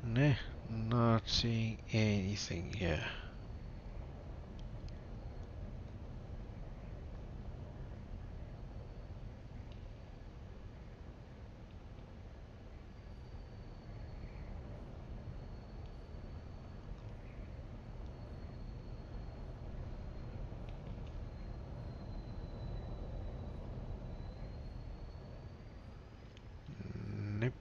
Nah, not seeing anything here. Nope.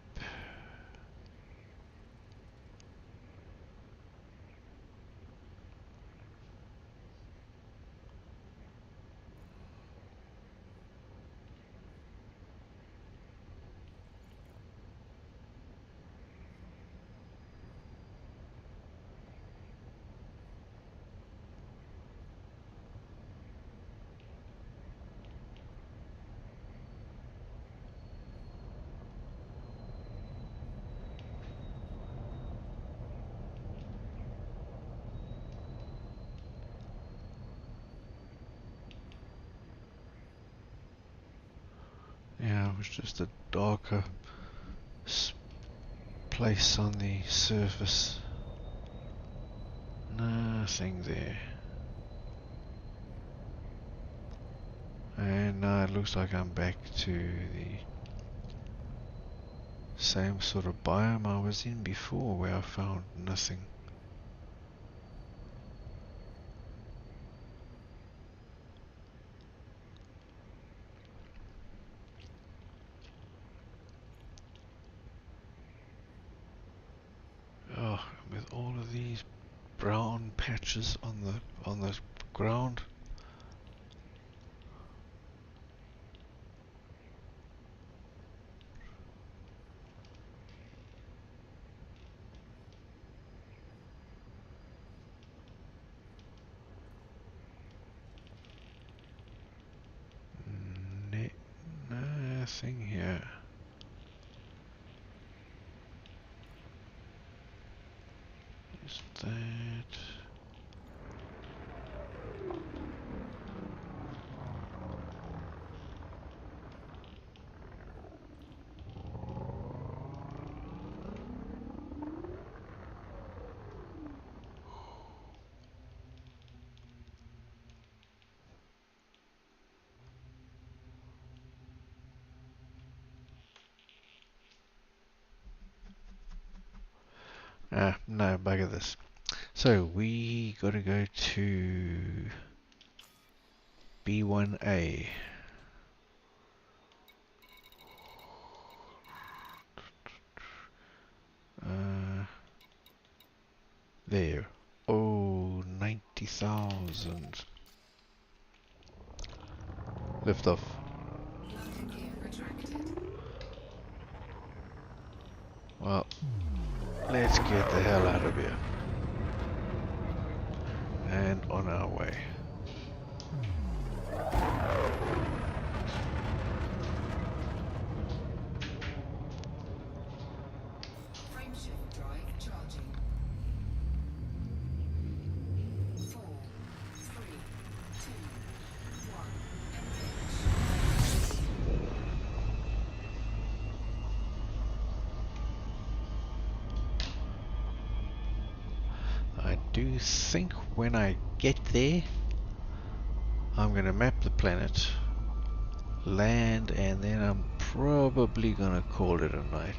Yeah, it was just a darker place on the surface. Nothing there. And now it looks like I'm back to the same sort of biome I was in before, where I found nothing. Oh, with all of these brown patches on the ground. Nothing here. Is that? Ah, no, bugger this. So we gotta go to B1A. There. Oh, 90,000. Lift off. Landing gear retracted. Well, let's get the hell out of here. And on our way. Frameshift drive charging. 4, 3, 2, 1. I do think when I get there, I'm gonna map the planet, land, and then I'm probably gonna call it a night.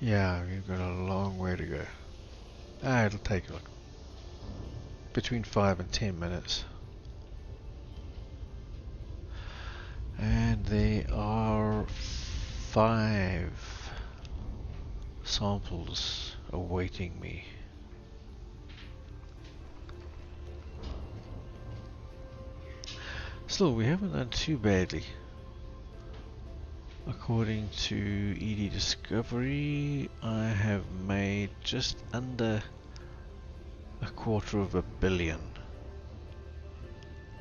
Yeah, we've got a long way to go. It'll take like between 5 and 10 minutes. And there are 5 samples awaiting me. Still, we haven't done too badly. According to ED Discovery, I have made just under $250 million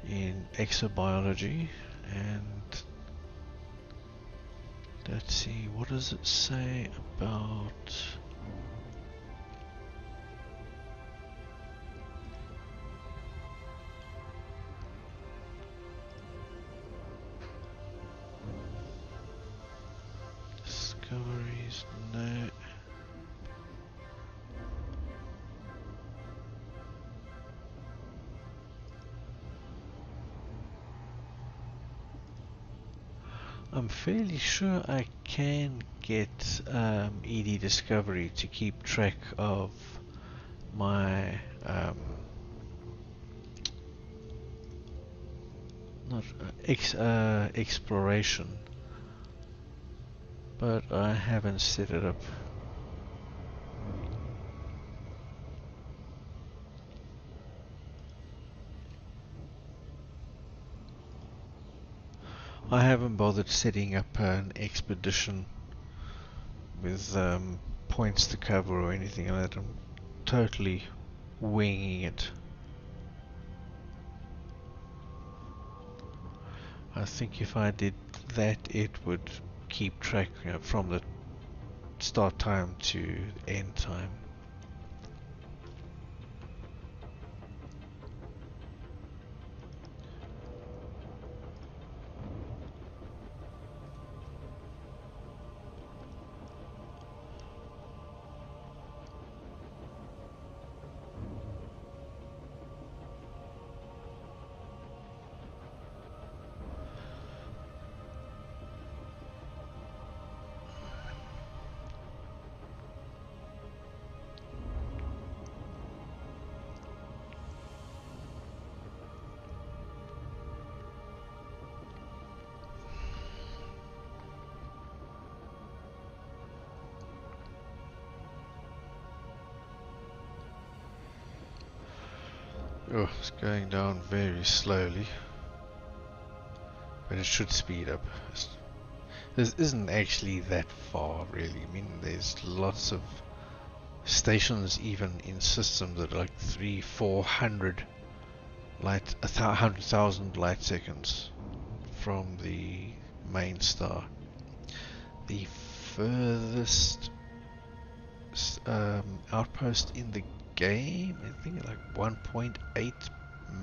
in exobiology, and let's see, what does it say about discoveries? No. I'm fairly sure I can get ED Discovery to keep track of my not exploration, but I haven't set it up. I haven't bothered setting up an expedition with points to cover or anything like that. I'm totally winging it. I think if I did that, it would keep track, from the start time to end time. Oh, it's going down very slowly, but it should speed up. This isn't actually that far, really. I mean, there's lots of stations, even in systems that are like 300-400 light, 100,000 light seconds from the main star. The furthest outpost in the game, I think, like 1.8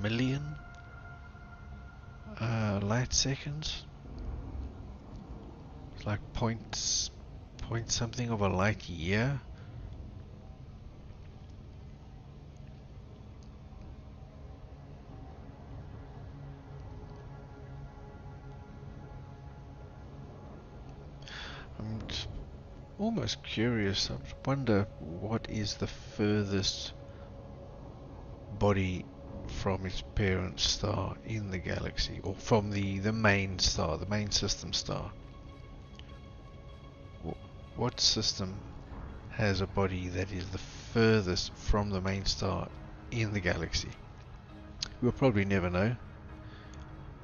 million light seconds. It's like point something of a light year. I'm just almost curious. I wonder what is the furthest body from its parent star in the galaxy, or from the main star, the main system star. What system has a body that is the furthest from the main star in the galaxy? We'll probably never know,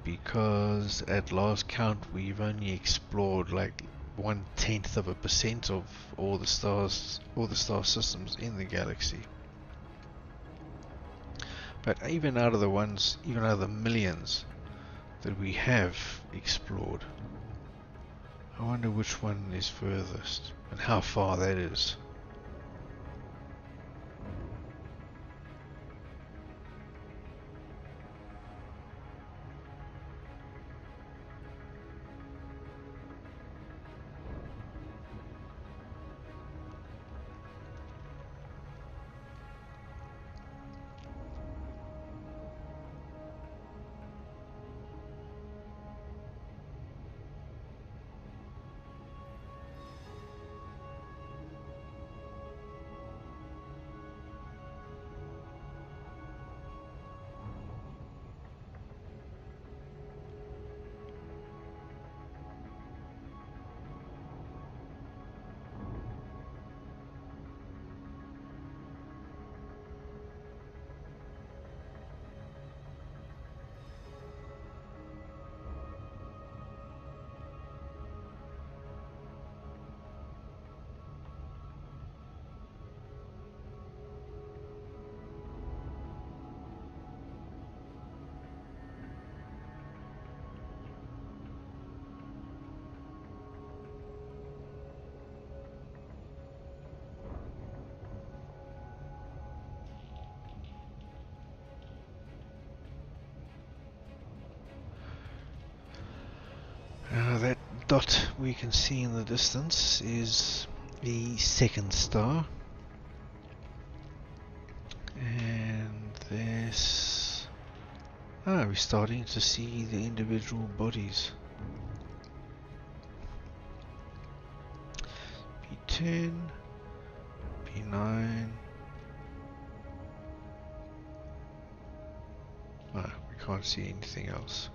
because at last count we've only explored like 0.1% of all the stars, all the star systems in the galaxy. But even out of the millions that we have explored, I wonder which one is furthest and how far that is. dot we can see in the distance is the second star. And this... Ah, we're starting to see the individual bodies. P10, P9. Ah, we can't see anything else.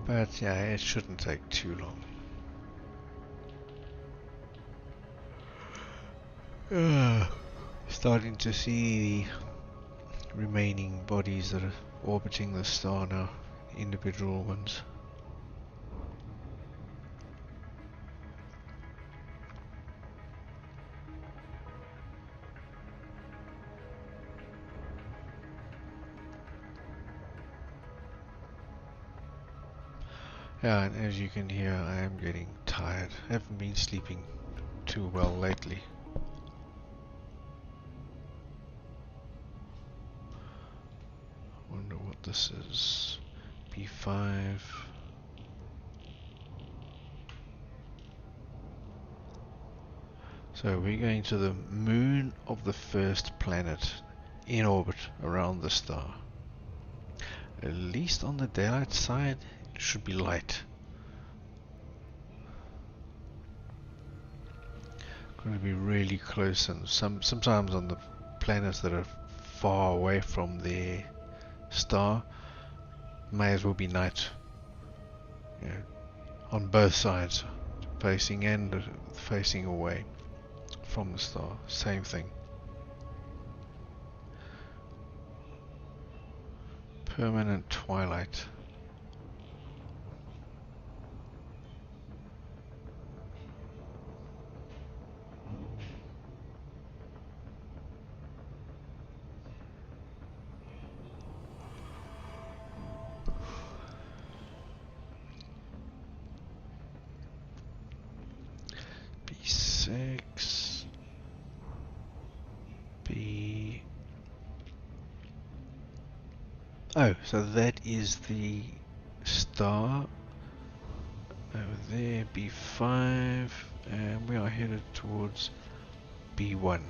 But yeah, it shouldn't take too long. Starting to see the remaining bodies that are orbiting the star now, individual ones. Yeah, and as you can hear, I am getting tired. I haven't been sleeping too well lately. Wonder what this is. B5. So we're going to the moon of the first planet in orbit around the star. At least on the daylight side, it should be light. Going to be really close, and sometimes on the planets that are far away from their star, may as well be night. You know, on both sides, facing and facing away from the star, same thing. Permanent twilight. B6. B... Oh, so that is the star over there, B5, and we are headed towards B1.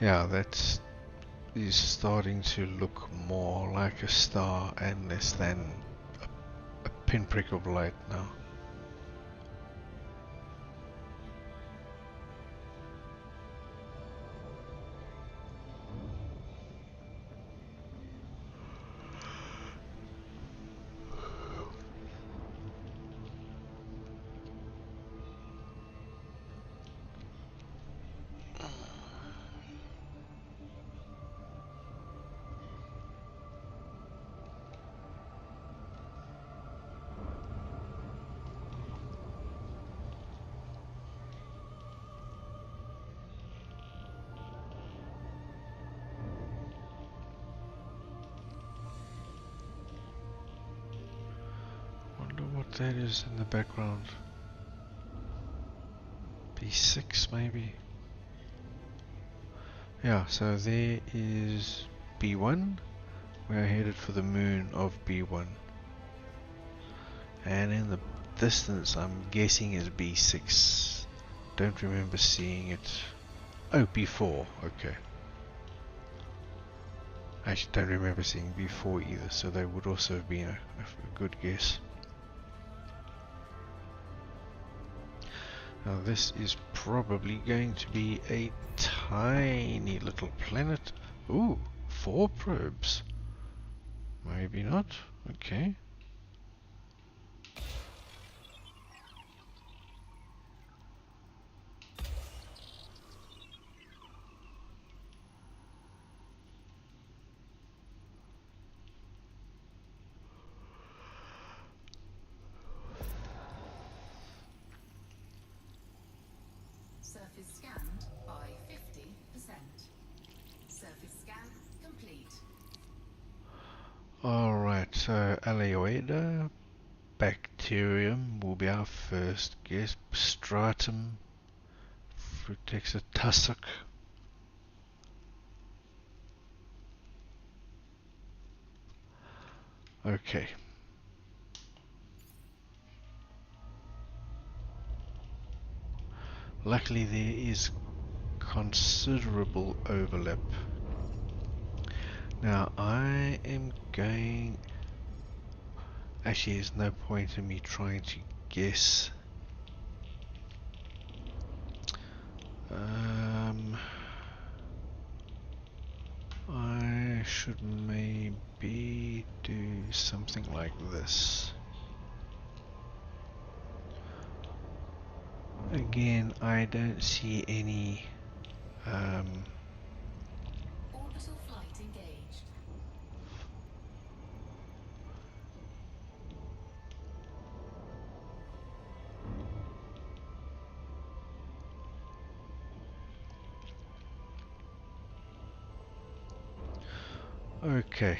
Yeah, that is starting to look more like a star and less than a pinprick of light now. Wonder what that is in the background. B6 maybe? Yeah, so there is B1. We are headed for the moon of B1. And in the distance, I'm guessing is B6. Don't remember seeing it. Oh, B4. Okay. I actually don't remember seeing B4 either, so that would also have been a good guess. Now this is probably going to be a tiny little planet. Ooh, 4 probes. Maybe not. Okay. Surface scanned by 50%. Surface scan complete. Alright, so Aleoida, Bacterium will be our first guess. Stratum, Frutexa tussock. Okay. Luckily there is considerable overlap. Now I am going... Actually, there's no point in me trying to guess. I should maybe do something like this. Again, I don't see any Orbital flight engaged. okay.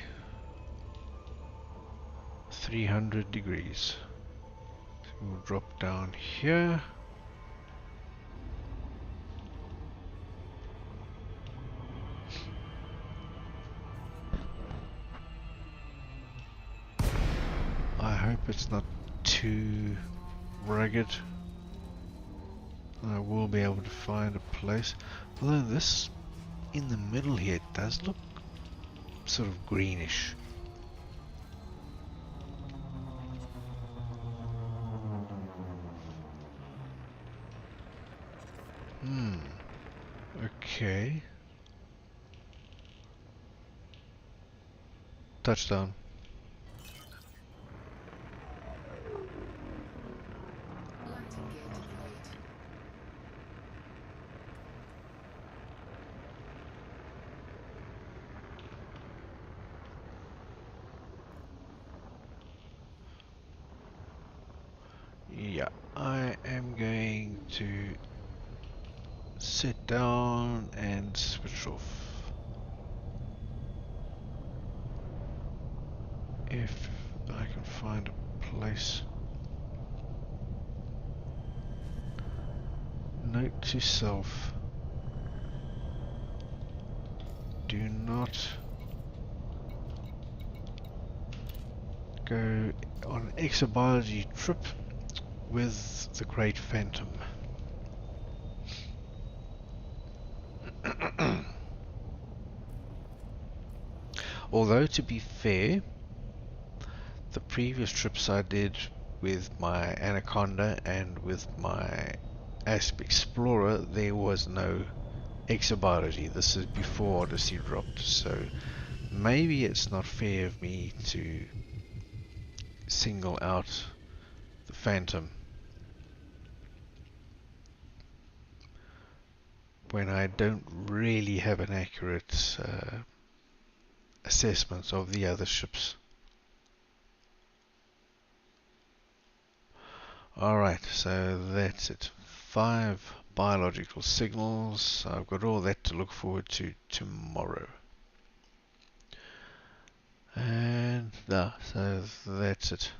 300 degrees. So we'll drop down here. I hope it's not too rugged. I will be able to find a place. Although this in the middle here does look sort of greenish. Okay. Touchdown. Landing gear deployed. Yeah, I am going to sit down and switch off. If I can find a place. Note to self. Do not go on an exobiology trip with the Great Phantom. Although, to be fair, the previous trips I did with my Anaconda and with my Asp Explorer, there was no exobiology. This is before Odyssey dropped, so maybe it's not fair of me to single out the Phantom when I don't really have an accurate assessment of the other ships. Alright, so that's it. 5 biological signals. I've got all that to look forward to tomorrow. And so that's it.